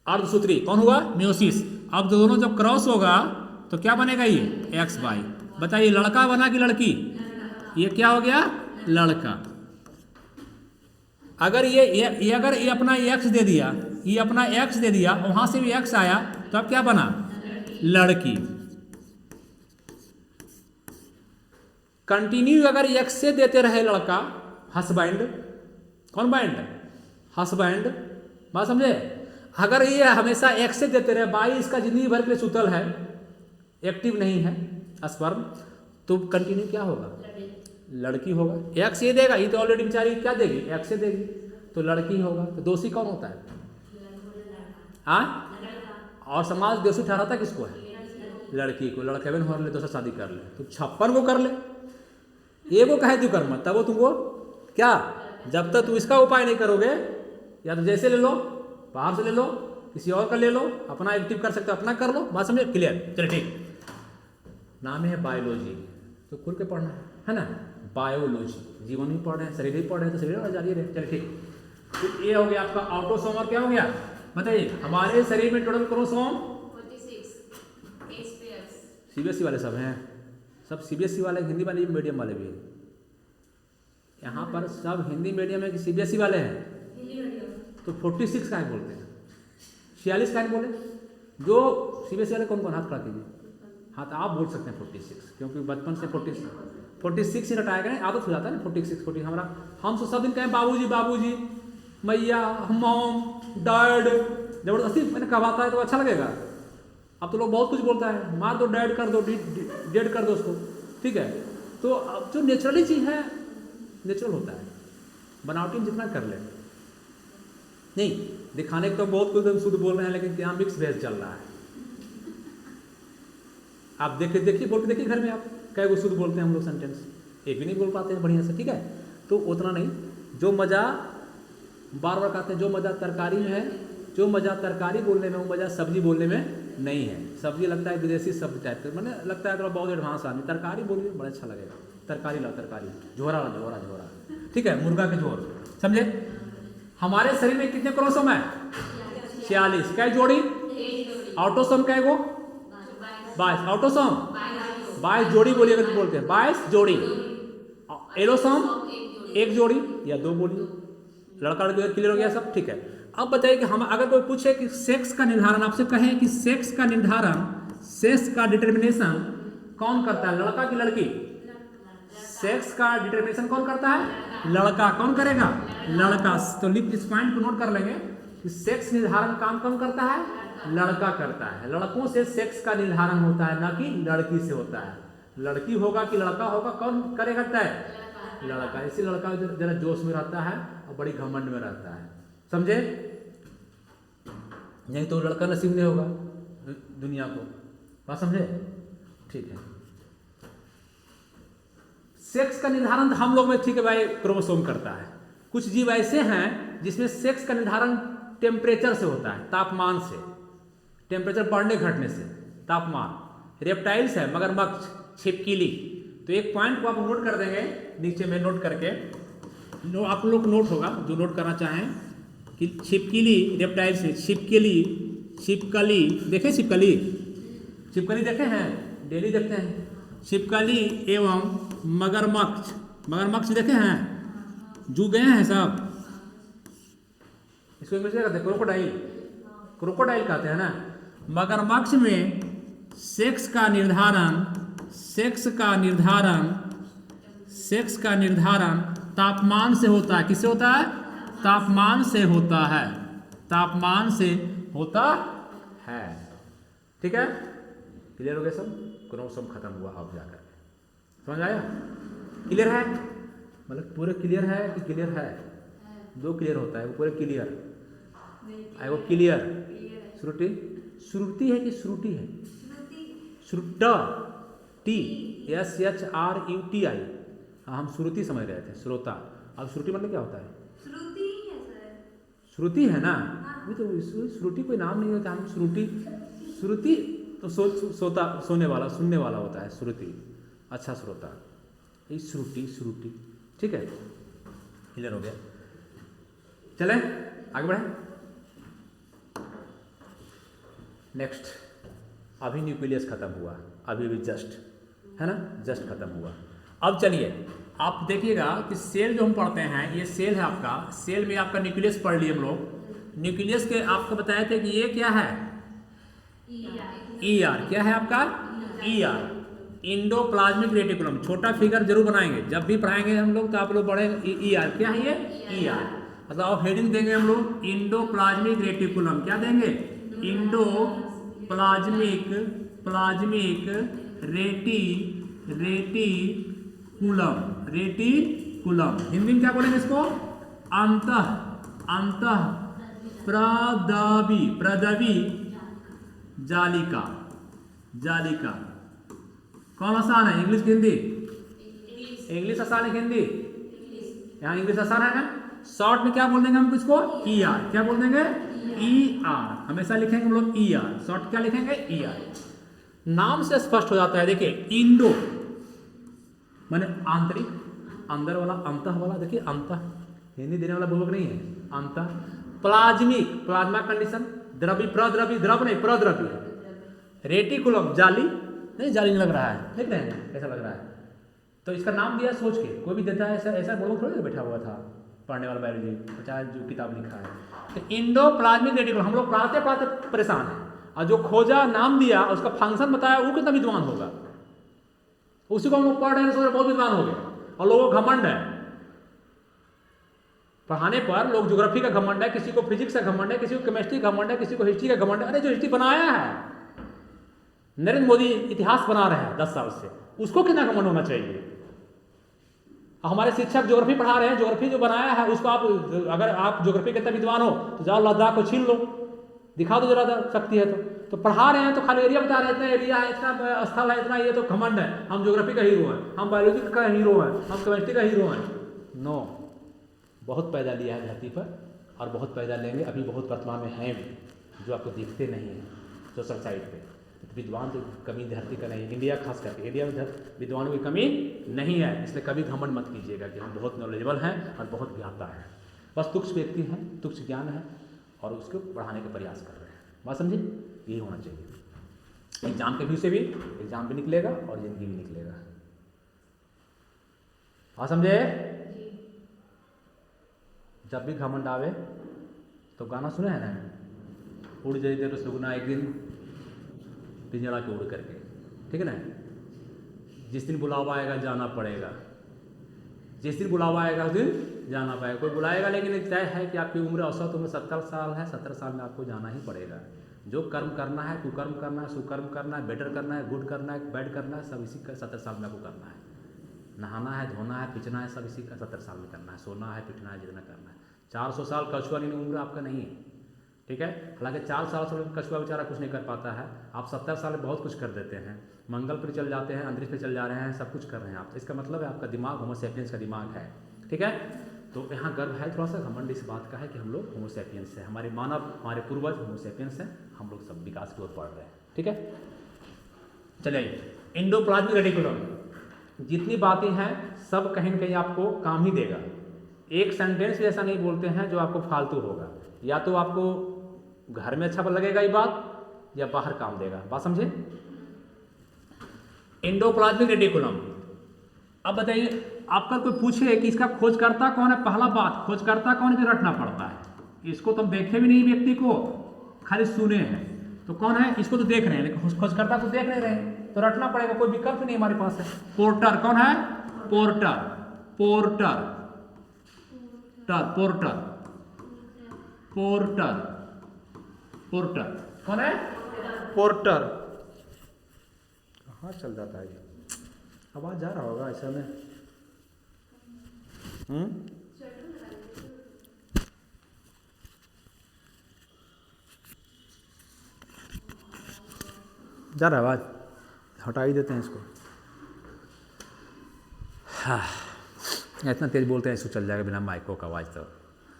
अर्धसूत्री कौन हुआ? म्योसिस। अब दोनों जब क्रॉस होगा तो क्या बनेगा? ये एक्स वाई। बताइए लड़का बना कि लड़की? ये क्या हो गया? लड़का। अगर ये अपना एक्स दे दिया, ये अपना एक्स दे दिया, वहां से भी एक्स आया, तो अब क्या बना? लड़की। कंटिन्यू अगर एक्स से देते रहे लड़का, हस्बैंड, कौन बैंड? हस्बैंड। बात समझे? अगर ये हमेशा एक्स से देते रहे, बाई इसका जिंदगी भर के लिए सुतल है, एक्टिव नहीं है स्पर्म, तो कंटिन्यू क्या होगा? लड़की होगा। एक्स ये देगा, ये तो ऑलरेडी बेचारी क्या देगी? एक्स से देगी, तो लड़की होगा। तो दोषी कौन होता है? हाँ, और समाज दोषी ठहराता किसको है? लड़की को। लड़के में हो ले, दोसर शादी कर ले, तो 56 को कर ले, एगो कहे तू कर मत, तब वो तुमको क्या, जब तक तू इसका उपाय नहीं करोगे, या तो जैसे ले लो, बाहर से ले लो, किसी और का ले लो, अपना एक्टिव कर सकते हो अपना कर लो। बात समझे? क्लियर? चलो ठीक। नाम है बायोलॉजी, तो खुल के पढ़ना है ना। बायोलॉजी, जीवन भी पढ़ रहे हैं, शरीर भी पढ़ रहे हैं, तो शरीर जारी रहे। चलो ठीक। तो ये हो गया आपका ऑटोसोम। और क्या हो गया बताइए? हमारे शरीर में टोटल क्रोमोसोम सीबीएसई वाले सब हैं, सब सीबीएसई वाले, हिंदी वाले मीडियम वाले भी हैं यहाँ पर, सब हिंदी मीडियम है कि सीबीएसई वाले हैं। तो 46 का बोलते हैं, 46 का बोले। जो सीबीएसई वाले कौन कौन हाथ खड़ा कीजिए, हाथ आप बोल सकते हैं 46, क्योंकि बचपन से 46 ही रटाया गया, आदत हो जाता है ना 46 40। हमारा हम तो सब दिन कहें बाबूजी बाबूजी, मैया, मॉम, डैड, जबरदस्ती मैंने कहवाता है तो अच्छा लगेगा। अब तो लोग बहुत कुछ बोलता है, मार दो, डैड कर दो, डेड कर दो उसको, ठीक है। तो अब जो नेचुरली चीज़ है नेचुरल होता है, बनावटी जितना कर ले नहीं, दिखाने को तो बहुत कुछ हम शुद्ध बोल रहे हैं, लेकिन यहाँ मिक्स वेज चल रहा है। आप देखिए बोल के देखिए घर में आप कई वो शुद्ध बोलते हैं हम लोग, सेंटेंस एक भी नहीं बोल पाते हैं बढ़िया से, ठीक है। तो उतना नहीं, जो मज़ा बार बार कहते हैं, जो मज़ा तरकारी में है, जो मज़ा तरकारी बोलने में, वो मज़ा सब्जी बोलने में नहीं है। सब्जी लगता है विदेशी शब्द टाइप का, मैंने लगता है थोड़ा बहुत एडवांस आदमी, तरकारी बोलिए बड़ा अच्छा लगेगा, तरकारी ला तरकारी, झोरा ला झोरा झोरा, ठीक है, मुर्गा के झोर, समझे। हमारे शरीर में कितने क्रोमोसोम है? 46। कै जोड़ी? ऑटोसोम कै गो? 22। ऑटोसोम 22 जोड़ी बोलिए, अगर बोलते हैं 22 जोड़ी। एलोसोम 1 जोड़ी या 2 बोलिए। लड़का लड़की क्लियर हो गया सब, ठीक है। अब बताइए कि हम अगर कोई पूछे कि सेक्स का निर्धारण, आपसे कहें कि सेक्स का निर्धारण, सेक्स का डिटर्मिनेशन कौन करता है, लड़का की लड़की? सेक्स का डिटर्मिनेशन कौन करता है? लड़का। कौन करेगा? लड़का। तो इस पॉइंट को नोट कर लेंगे कि सेक्स निर्धारण काम कौन करता है? लड़का करता है। लड़कों से सेक्स का निर्धारण होता है, ना कि लड़की से होता है। लड़की होगा कि लड़का होगा, कौन करेगा तय? लड़का। इसी लड़का जरा जोश में रहता है और बड़ी घमंड में रहता है, समझे। नहीं तो लड़का नसीब नहीं होगा दुनिया को, बात समझे, ठीक है। सेक्स का निर्धारण हम लोग में, ठीक है भाई, क्रोमोसोम करता है। कुछ जीव ऐसे हैं जिसमें सेक्स का निर्धारण टेम्परेचर से होता है, तापमान से, टेम्परेचर बढ़ने घटने से, तापमान। रेप्टाइल्स है, मगरमच्छ, छिपकली। तो एक पॉइंट को आप नोट कर देंगे नीचे में, नोट करके आप लोग नोट होगा जो नोट करना चाहें कि छिपकली रेप्टाइल से, छिपकली देखे, छिपकली देखे हैं, डेली देखते हैं। छिपकली एवं मगरमच्छ देखे हैं, जू गए हैं सब। इसको इंग्लिश में कहते हैं क्रोकोडाइल कहते हैं ना। मगरमच्छ में सेक्स का निर्धारण तापमान से होता है। किससे होता है? तापमान से होता है, तापमान से होता है, ठीक है। क्लियर हो गया सब? क्रोमोसोम खत्म हुआ, अब जाकर समझ आया? क्लियर है? मतलब पूरे क्लियर है कि क्लियर है? 2 क्लियर होता है, वो पूरे क्लियर है, वो क्लियर। श्रुति है कि श्रुति है? T SHRUTI। हाँ, हम श्रुति समझ रहे थे, श्रोता। अब श्रुति मतलब क्या होता है? श्रुति है ना, नहीं तो श्रुति कोई नाम नहीं होता। हम श्रुति तो सोता, सोने वाला, सुनने वाला होता है श्रुति, अच्छा श्रोता। ये श्रुति, ठीक है, क्लियर हो गया। चलें आगे बढ़ें। नेक्स्ट, अभी न्यूक्लियस खत्म हुआ, अभी जस्ट, है ना, जस्ट खत्म हुआ। अब चलिए आप देखिएगा कि सेल जो हम पढ़ते हैं, ये सेल है आपका, सेल में आपका न्यूक्लियस पढ़ लिए हम लोग। न्यूक्लियस के आपको बताए थे कि ये क्या है? ER। क्या है आपका? ER, endoplasmic reticulum. छोटा फिगर जरूर बनाएंगे, जब भी पढ़ाएंगे हम लोग तो आप लोग पढ़ेंगे ER। क्या है ये? ER। मतलब आप हेडिंग देंगे हम लोग इंडोप्लाज्मिक रेटिकुलम। क्या देंगे? Endoplasmic reticulum. हिंदी में क्या बोलेंगे इसको? अंतः प्रदवी जालिका। कौन आसान है, इंग्लिश की हिंदी? इंग्लिश आसान है, हिंदी यहाँ इंग्लिश आसान है ना। शॉर्ट में क्या बोल देंगे हम इसको? ER। क्या बोल देंगे? ER। हमेशा लिखेंगे हम लोग ER, शॉर्ट क्या लिखेंगे? ER। नाम से स्पष्ट हो जाता है, देखिए इंडो माने आंतरिक, अंदर वाला, अंतः वाला। देखिए अंतः हिंदी देने वाला बुर्बक नहीं है, अंतः। प्लाज्मिक, प्लाज्मा कंडीशन, द्रवी, प्रद्रवी, द्रव नहीं, प्रद्रवी। रेटिकुलम जाली, नहीं जाली नहीं लग रहा है, देख रहे हैं कैसा लग रहा है। तो इसका नाम दिया सोच के, कोई भी देता है ऐसा ऐसा बोलो थोड़ी बैठा हुआ था पढ़ने वाला बायोलॉजी, चाहे जो किताब लिखा है। तो इंडोप्लाज्मिक रेटिकुलम हम लोग पढ़ाते पढ़ाते परेशान है, और जो खोजा नाम दिया उसका फंक्शन बताया वो कितना विद्वान होगा, उसी को हम लोग पढ़ रहे हैं, बहुत विद्वान हो गए। और लोगों को घमंड है पढ़ाने पर, लोग ज्योग्राफी का घमंड है, किसी को फिजिक्स का घमंड है, किसी को केमिस्ट्री का घमंड है, किसी को हिस्ट्री का घमंड है। अरे जो हिस्ट्री बनाया है, नरेंद्र मोदी इतिहास बना रहे हैं 10 साल से, उसको कितना घमंड होना चाहिए। हमारे शिक्षक ज्योग्राफी पढ़ा रहे हैं, ज्योग्राफी जो बनाया है उसको आप, अगर आप ज्योग्राफी के इतना विद्वान हो तो जाओ लद्दाख को छीन लो, दिखा दो जरा शक्ति है तो पढ़ा रहे हैं तो खाली एरिया बता रहे हैं, इतना एरिया है, इतना स्थल है, इतना, ये तो घमंड है, हम ज्योग्राफी का हीरो हैं, हम बायोलॉजी का हीरो हैं, हम केमिस्ट्री का हीरो हैं। नो, बहुत पैदा लिया है धरती पर और बहुत पैदा लेंगे, अभी बहुत वर्तमान में हैं भी जो आपको दिखते नहीं हैं सोशल साइड पे। विद्वान तो कमी धरती का नहीं, इंडिया खास करके इंडिया में विद्वानों की कमी नहीं है, इसलिए कभी घमंड मत कीजिएगा कि हम बहुत नॉलेजेबल हैं और बहुत ज्ञाता है। बस तुच्छ व्यक्ति हैं, तुच्छ ज्ञान है और उसको बढ़ाने का प्रयास कर रहे हैं। बात समझे, यही होना चाहिए। एग्जाम के व्यू से भी एग्जाम भी निकलेगा और जिंदगी भी निकलेगा। बात समझे। जब भी घमंड आवे तो गाना सुने हैं ना, उड़ जाइए तो सुगना एक दिन पिंजरा के उड़ करके, ठीक है ना। जिस दिन बुलावा आएगा जाना पड़ेगा, जिस दिन बुलावा आएगा उस दिन जाना पाएगा। कोई बुलाएगा लेकिन तय है कि आपकी उम्र औसत उम्र 70 साल है, 70 साल में आपको जाना ही पड़ेगा। जो कर्म करना है, कुकर्म करना है, सुकर्म करना है, बेटर करना है, गुड करना है, बैड करना है, सब इसी का 70 साल में आपको करना है। नहाना है, धोना है, पिचना है, सब इसी का 70 साल में करना है। सोना है, पिटना है, जितना करना है। 400 साल कछुआ नहीं, उम्र आपका नहीं है, ठीक है। हालांकि 4 साल से कछुआ बेचारा कुछ नहीं कर पाता है, आप 70 साल में बहुत कुछ कर देते हैं। मंगल पर चल जाते हैं, अंतरिक्ष पे चल जा रहे हैं, सब कुछ कर रहे हैं आप। इसका मतलब है आपका दिमाग होमो सैपियंस का दिमाग है, ठीक है। तो यहाँ गर्व है, थोड़ा सा घमंड इस बात का है कि हम लोग होमो सैपियंस है, हमारे मानव, हमारे पूर्वज होमो सैपियंस हैं, हम लोग सब विकास की ओर बढ़ रहे हैं, ठीक है। चलिए, इंडोप्लाज्मिक रेटिकुलम, जितनी बातें हैं सब कहीं न कहीं आपको काम ही देगा। एक सेंटेंस भी ऐसा नहीं बोलते हैं जो आपको फालतू होगा, या तो आपको घर में अच्छा लगेगा ये बात या बाहर काम देगा। बात समझे। इंडोप्लाज्मिक रेटिकुलम, अब बताइए आपका कोई पूछे कि इसका खोजकर्ता कौन है, पहला बात खोजकर्ता कौन है जो रटना पड़ता है। इसको तो हम देखे भी नहीं व्यक्ति को, खाली सुने हैं। तो कौन है, इसको तो देख रहे हैं लेकिन खोजकर्ता को देख नहीं रहे, तो रटना पड़ेगा, कोई विकल्प नहीं हमारे पास है। पोर्टर कौन है, porter, porter, porter, porter, porter कौन है, पोर्टर। कहाँ चल जाता है ये, आवाज जा रहा होगा ऐसा में। जा रहा है आवाज, हटा ही देते हैं इसको। हाँ, इतना तेज बोलते हैं इसको चल जाएगा बिना माइक्रो का आवाज़, तो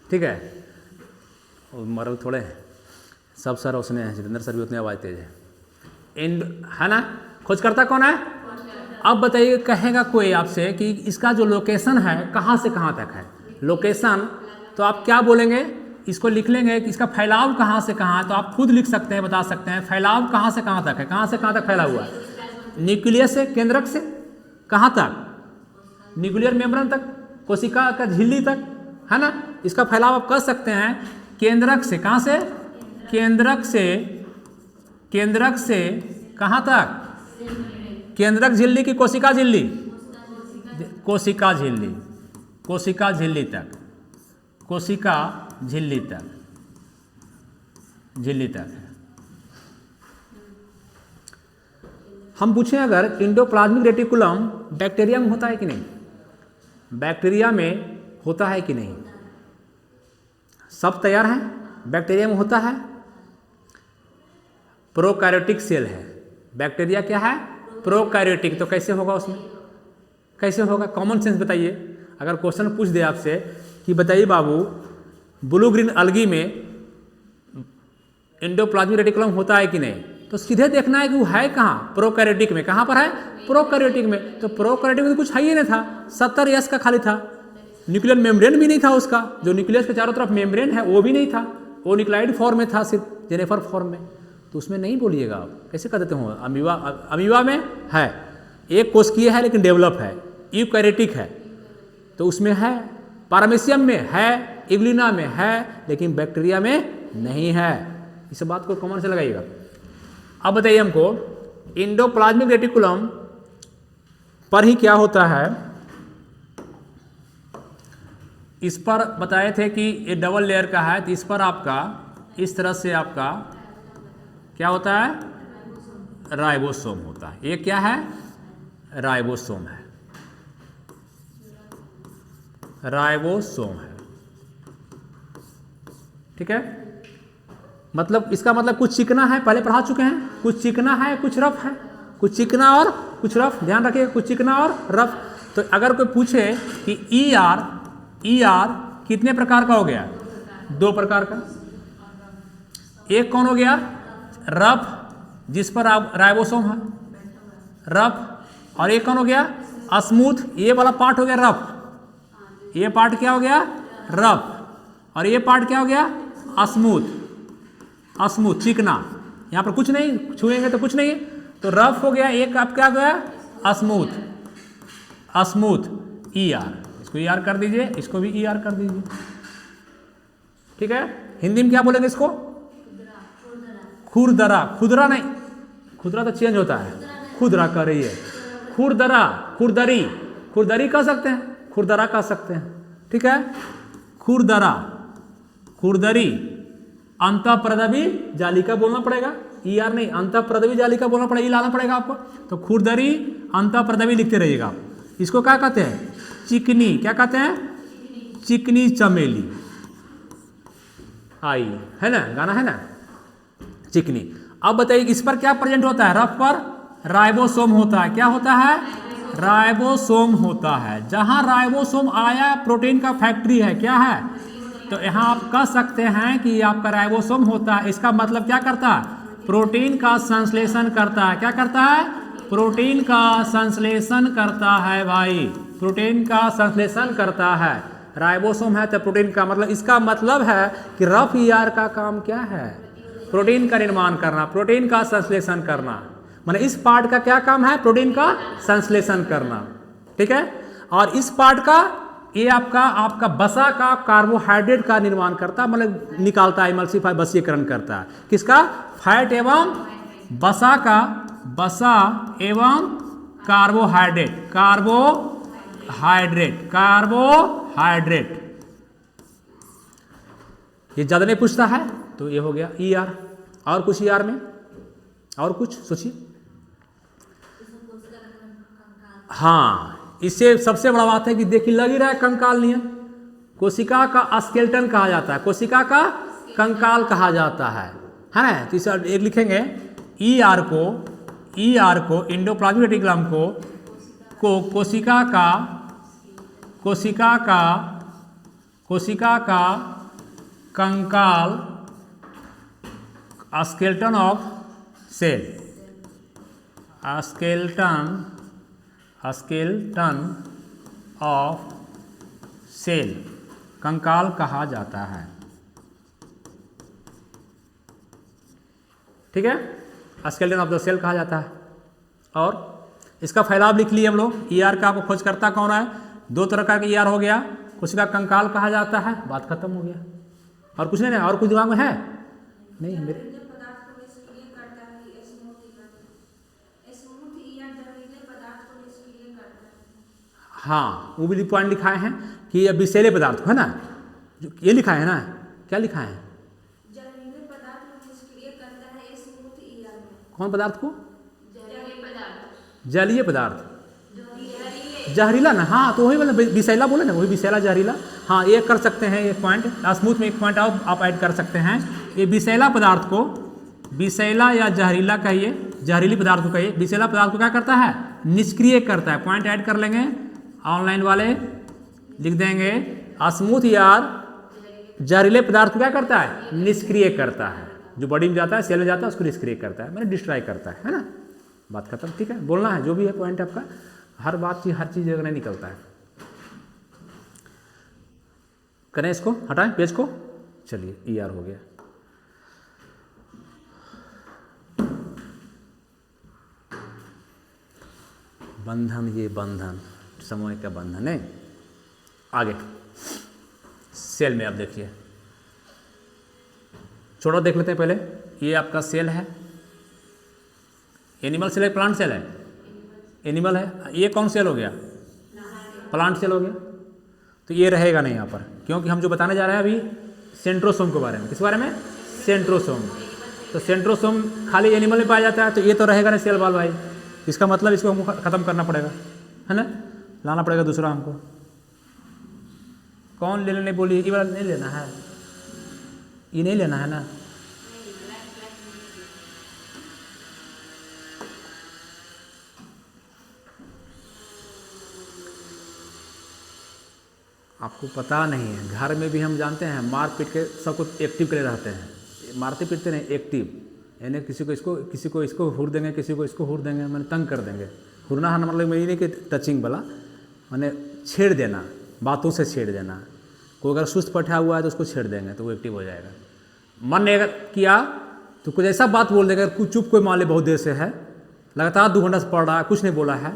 ठीक है। और मरल थोड़े हैं, सब सर उसने हैं, जितेंद्र सर भी उतनी आवाज़ तेज है। एंड है ना, खोजकर्ता कौन है। अब बताइए, कहेगा कोई आपसे कि इसका जो लोकेशन है कहाँ से कहाँ तक है, लोकेशन, तो आप क्या बोलेंगे, इसको लिख लेंगे कि इसका फैलाव कहाँ से कहाँ है। तो आप खुद लिख सकते हैं, बता सकते हैं फैलाव कहाँ से कहाँ तक है, कहाँ से कहाँ तक फैला हुआ है। न्यूक्लियस से, केंद्रक से कहाँ तक, न्यूक्लियर मेम्ब्रेन तक, कोशिका का झिल्ली तक, है ना। इसका फैलाव आप कर सकते हैं केंद्रक से, कहाँ से, केंद्रक से, केंद्रक से कहाँ तक, केंद्रक झिल्ली की कोशिका झिल्ली, कोशिका झिल्ली, कोशिका झिल्ली तक, कोशिका झिल्ली तक, झिल्ली तक। हम पूछें अगर इंडोप्लाज्मिक रेटिकुलम बैक्टीरिया में होता है कि नहीं, बैक्टीरिया में होता है कि नहीं, सब तैयार हैं, बैक्टीरिया में होता है। प्रोकैरियोटिक सेल है बैक्टीरिया, क्या है, प्रोकैरियोटिक। तो कैसे होगा उसमें, कैसे होगा, कॉमन सेंस बताइए। अगर क्वेश्चन पूछ दे आपसे कि बताइए बाबू ब्लू ग्रीन अलगी में इंडोप्लाज्मिक रेटिकुलम होता है कि नहीं, तो सीधे देखना है कि वो है कहाँ, प्रोकैरियोटिक में। कहाँ पर है, प्रोकैरियोटिक में। तो प्रोकैरियोटिक में तो कुछ है ही नहीं था, 70 यस का खाली था, न्यूक्लियर मेम्ब्रेन भी नहीं था उसका, जो न्यूक्लियस के चारों तरफ मेम्ब्रेन है वो भी नहीं था, वो न्यूक्लाइड फॉर्म में था, सिर्फ जेनेफर फॉर्म में। तो उसमें नहीं बोलिएगा आप, कैसे कर देते हो। अमीबा में है, एक कोशिकीय है लेकिन डेवलप है, यूकैरियोटिक है तो उसमें है, पारामीशियम में है, इग्लिना में है लेकिन बैक्टीरिया में नहीं है। इस बात को कॉमन से लगाइएगा। अब बताइए हमको एंडोप्लाज्मिक रेटिकुलम पर ही क्या होता है, इस पर बताए थे कि ये डबल लेयर का है, तो इस पर आपका इस तरह से आपका क्या होता है, राइबोसोम होता है। ये क्या है, राइबोसोम है, राइबोसोम है, ठीक है। मतलब इसका मतलब कुछ चिकना है, पहले पढ़ा चुके हैं, कुछ चिकना है कुछ रफ है, कुछ चिकना और कुछ रफ, ध्यान रखिए, कुछ चिकना और रफ। तो अगर कोई पूछे कि ई आर कितने प्रकार का हो गया, 2 प्रकार का। एक कौन हो गया, रफ, जिस पर आप राइबोसोम है, रफ। और एक कौन हो गया, स्मूथ, ये वाला पार्ट हो गया रफ, ये पार्ट क्या हो गया, रफ। और ये पार्ट क्या हो गया, स्मूथ, स्मूथ चिकना, यहाँ पर कुछ नहीं, छुएंगे तो कुछ नहीं, तो रफ हो गया। एक आप क्या गया, स्मूथ, स्मूथ ई आर, इसको ई आर कर दीजिए, इसको भी ई आर कर दीजिए, ठीक है। हिंदी में क्या बोलेंगे इसको, खुरदरा, खुदरा नहीं, खुदरा तो चेंज होता है, खुदरा कर रही है, खुरदरा, खुरदरी, खुरदरी कह सकते हैं, खुरदरा कह सकते हैं, ठीक है। खुरदरा, खुरदरी, अंतःप्रदवी जालिका बोलना पड़ेगा, ई आर नहीं, अंतःप्रदवी जालिका बोलना पड़ेगा, ई लाना पड़ेगा आपको। तो खुरदरी अंतःप्रदवी लिखते रहिएगा आप। इसको क्या कहते हैं, चिकनी, क्या कहते हैं, चिकनी चमेली, आई है ना, गाना है ना, चिकनी। अब बताइए इस पर क्या प्रेजेंट होता है, रफ पर राइबोसोम होता है, क्या होता है, राइबोसोम होता है। जहां राइबोसोम आया प्रोटीन का फैक्ट्री है, क्या है, तो यहां आप कह सकते हैं कि आपका राइबोसोम होता है। इसका मतलब क्या करता है, प्रोटीन का संश्लेषण करता है, क्या करता है, प्रोटीन का संश्लेषण करता है भाई, प्रोटीन का संश्लेषण करता है। राइबोसोम है तो प्रोटीन का मतलब, इसका मतलब है कि रफ ई आर का काम क्या है, प्रोटीन का निर्माण करना, प्रोटीन का संश्लेषण करना, मतलब इस पार्ट का क्या काम है, प्रोटीन का संश्लेषण करना, ठीक है। और इस पार्ट का ये आपका वसा का कार्बोहाइड्रेट का निर्माण करता है, मतलब निकालता है, इमल्सिफाई, वसीकरण करता है, किसका, फैट एवं वसा का, वसा एवं कार्बोहाइड्रेट, कार्बोहाइड्रेट, कार्बोहाइड्रेट। ये ज्यादा नहीं पूछता है तो ये हो गया ई आर। और कुछ ई आर में, और कुछ सोचिए। हाँ, इससे सबसे बड़ा बात है कि देखिए लग ही रहा है कंकाल नियम, कोशिका का स्केलेटन कहा जाता है, कोशिका का कंकाल कहा जाता है ना। तो इसे एक लिखेंगे, ई आर को एंडोप्लाज्मिक रेटिकुलम को कोशिका का कंकाल, skeleton of cell, skeleton of cell, कंकाल कहा जाता है, ठीक है, स्केलेटन ऑफ द सेल कहा जाता है। और इसका फैलाव लिख लिए हम लोग। ई आर का आपको खोजकर्ता कौन है, 2 तरह का ई आर हो गया, कोशिका कंकाल कहा जाता है, बात खत्म हो गया। और कुछ नहीं, और कुछ दिमाग में है नहीं मेरे, हाँ वो भी पॉइंट लिखाए हैं कि ये विषैले पदार्थ है ना, जो ये लिखा है ना, क्या लिखा है, कौन पदार्थ को, जलीय पदार्थ, जहरीला ना, हाँ तो वही मतलब विषैला बोले ना, वही विषैला जहरीला। हाँ ये कर सकते हैं, एक पॉइंट स्मूथ में एक पॉइंट आप ऐड कर सकते हैं। ये विषैला पदार्थ को विषैला या जहरीला कहिए, जहरीली पदार्थ को कहिए, विषैला पदार्थ को क्या करता है, निष्क्रिय करता है। पॉइंट ऐड कर लेंगे, ऑनलाइन वाले लिख देंगे, स्मूथ यार जहरीले पदार्थ को क्या करता है, निष्क्रिय करता है, जो बॉडी में जाता है, सेल में जाता है, उसको निष्क्रिय करता है, मैंने डिस्ट्रॉय करता है ना, बात खत्म, ठीक है। बोलना है जो भी है पॉइंट आपका, हर चीज जगह नहीं निकलता है। करें इसको, हटाएं पेज को, चलिए ई आर हो गया। बंधन, ये बंधन समूह का बंधन है। आगे सेल में आप देखिए, छोड़ो देख लेते हैं पहले। ये आपका सेल है, एनिमल सेल है, प्लांट सेल है, एनिमल है। ये कौन सेल हो गया? प्लांट सेल हो गया। तो ये रहेगा नहीं यहाँ पर, क्योंकि हम जो बताने जा रहे हैं अभी सेंट्रोसोम के बारे में। किस बारे में? सेंट्रोसोम। तो सेंट्रोसोम खाली एनिमल में पाया जाता है, तो ये तो रहेगा नहीं सेल बाल भाई। इसका मतलब इसको हमको ख़त्म करना पड़ेगा, है ना, लाना पड़ेगा दूसरा हमको। कौन ले लेने बोली? ये वाला नहीं लेना है, ये नहीं लेना है ना। आपको पता नहीं है, घर में भी हम जानते हैं मार पीट के सब कुछ एक्टिव करे रहते हैं। मारते पीटते नहीं, एक्टिव, यानी किसी को इसको हुर देंगे, किसी को इसको हुर देंगे, मैंने तंग कर देंगे। हुरना है मतलब मेरी नहीं कि टचिंग वाला, मैंने छेड़ देना, बातों से छेड़ देना। कोई अगर सुस्त पटा हुआ है तो उसको छेड़ देंगे तो वो एक्टिव हो जाएगा। मन ने अगर किया तो कुछ ऐसा बात बोल देगा, कुछ चुप कोई मान ले बहुत देर से है, लगातार 2 घंटा से पढ़ रहा है, कुछ नहीं बोला है,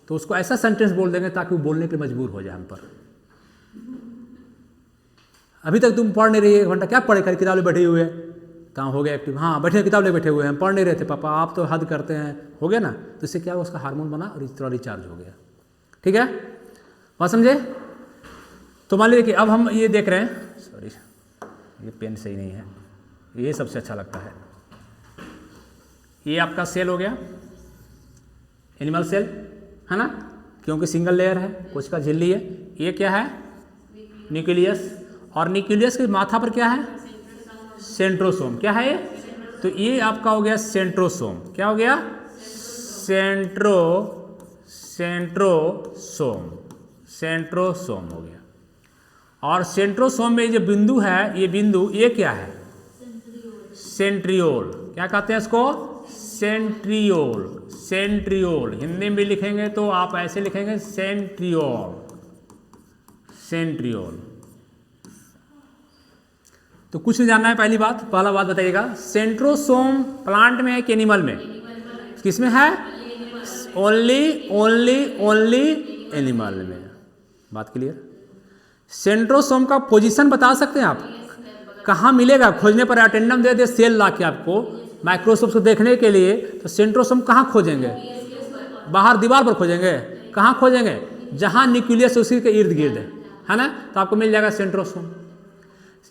तो उसको ऐसा सेंटेंस बोल देंगे ताकि वो बोलने के लिए मजबूर हो जाए हम पर। अभी तक तुम पढ़ नहीं रही, 1 घंटा क्या पढ़े कर, किताब ले बैठे हुए, कहाँ हो गया एक्टिव? हाँ बैठे किताब ले बैठे हुए हैं, पढ़ नहीं रहे थे पापा, आप तो हद करते हैं, हो गया ना। तो इससे क्या हुआ, उसका हार्मोन बना और थोड़ा रिचार्ज हो गया। ठीक है, बात समझे? तो मान लीजिए कि अब हम ये देख रहे हैं, सॉरी ये पेन सही नहीं है, ये सबसे अच्छा लगता है। ये आपका सेल हो गया, एनिमल सेल, है ना, क्योंकि सिंगल लेयर है, कोशिका झिल्ली है। ये क्या है? न्यूक्लियस। और न्यूक्लियस के माथा पर क्या है? सेंट्रोसोम। क्या है ये? तो ये आपका हो गया सेंट्रोसोम। क्या हो गया? सेंट्रोसोम हो गया। और सेंट्रोसोम में जो बिंदु है, ये बिंदु, ये क्या है? सेंट्रियोल। क्या कहते हैं इसको? सेंट्रियोल। हिंदी में लिखेंगे तो आप ऐसे लिखेंगे सेंट्रियोल। तो कुछ नहीं जानना है, पहला बात बताइएगा, सेंट्रोसोम प्लांट में है कि एनिमल में? किसमें है? ओनली एनिमल में। बात क्लियर? सेंट्रोसोम का पोजीशन बता सकते हैं आप? कहाँ मिलेगा? खोजने पर अटेंडम दे सेल ला के आपको माइक्रोस्कोप से देखने के लिए, तो सेंट्रोसोम कहाँ खोजेंगे? बाहर दीवार पर खोजेंगे? कहाँ खोजेंगे? जहाँ न्यूक्लियस उसी के इर्द गिर्द है ना, तो आपको मिल जाएगा सेंट्रोसोम।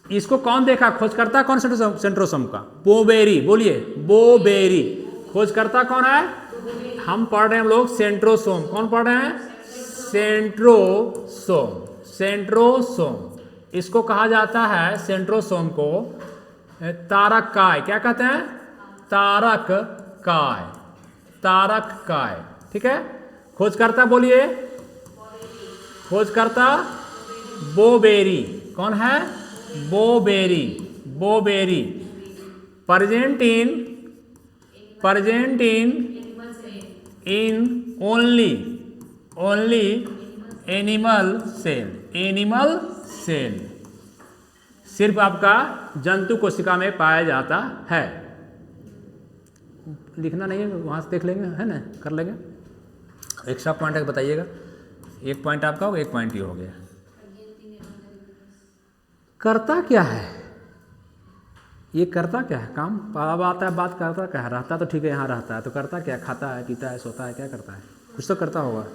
इसको कौन देखा? खोजकर्ता कौन? सेंट्रोसोम का बोबेरी। बोलिए बोबेरी। खोजकर्ता कौन है? हम पढ़ रहे हैं हम लोग सेंट्रोसोम। कौन पढ़ रहे हैं? सेंट्रोसोम। इसको कहा जाता है, सेंट्रोसोम को, तारककाय। क्या कहते हैं? तारककाय। ठीक है। खोजकर्ता बोलिए, खोजकर्ता बोबेरी। कौन है? बोबेरी। Present in only animal cell. सिर्फ आपका जंतु कोशिका में पाया जाता है। लिखना नहीं है, वहाँ से देख लेंगे, है ना, कर लेंगे। एक्स्ट्रा पॉइंट बताइएगा। 1 पॉइंट आपका होगा, 1 पॉइंट ये हो गया। करता क्या है ये? करता क्या है? काम अब आता है, बात करता क्या है? रहता तो ठीक है, यहाँ रहता है, तो करता क्या? खाता है, पीता है, सोता है, क्या करता है? कुछ तो करता होगा।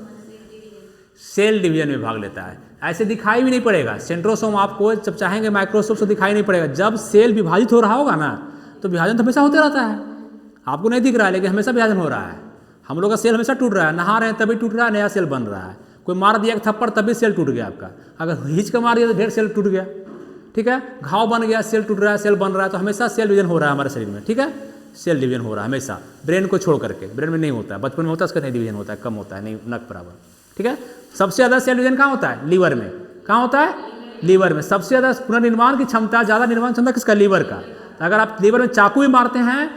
सेल डिवीजन में भाग लेता है। ऐसे दिखाई भी नहीं पड़ेगा। सेंट्रोसोम आपको जब चाहेंगे माइक्रोस्कोप से दिखाई नहीं पड़ेगा। जब सेल विभाजित हो रहा होगा ना, तो विभाजन तो हमेशा होते रहता है, आपको नहीं दिख रहा है, लेकिन हमेशा विभाजन हो रहा है। हम लोग का सेल हमेशा टूट रहा है, नहा रहे हैं तभी टूट रहा है, नया सेल बन रहा है। कोई मार दिया थप्पड़ तभी सेल टूट गया आपका। अगर हिच का मार दिया तो ढेर सेल टूट गया। ठीक है, घाव बन गया, सेल टूट रहा है, सेल बन रहा है, तो हमेशा सेल डिवीजन हो रहा है हमारे शरीर में। ठीक है, सेल डिवीजन हो रहा है हमेशा, ब्रेन को छोड़ करके। ब्रेन में नहीं होता है, बचपन में होता है, उसका नहीं डिवीजन होता है, कम होता है, नहीं नक बराबर। ठीक है, सबसे ज़्यादा सेल डिवीजन कहाँ होता है? लीवर में। कहाँ होता है? लीवर में। सबसे ज़्यादा पुनर्निर्माण की क्षमता, ज़्यादा निर्माण क्षमता किसका? लीवर का। अगर आप लीवर में चाकू भी मारते हैं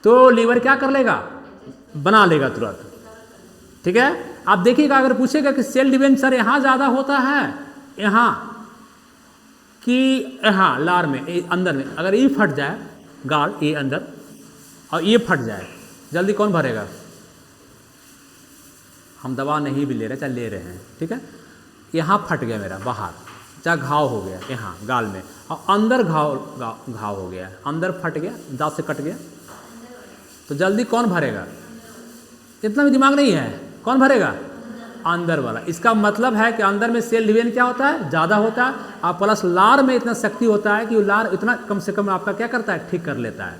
तो लीवर क्या कर लेगा? बना लेगा तुरंत। ठीक है, आप देखिएगा, अगर पूछेगा कि सेल डिवीजन सर यहाँ ज़्यादा होता है यहाँ कि यहाँ लार में, अंदर में, अगर ये फट जाए गाल, ये अंदर, और ये फट जाए, जल्दी कौन भरेगा? हम दवा नहीं भी ले रहे, चाहे ले रहे हैं, ठीक है, यहाँ फट गया मेरा बाहर, चाहे घाव हो गया यहाँ गाल में, और अंदर घाव हो गया, अंदर फट गया, दांत से कट गया, तो जल्दी कौन भरेगा? इतना भी दिमाग नहीं है, कौन भरेगा? अंदर वाला। इसका मतलब है कि अंदर में सेल डिवीजन क्या होता है? ज़्यादा होता है, और प्लस लार में इतना शक्ति होता है कि वो लार इतना कम से कम आपका क्या करता है? ठीक कर लेता है।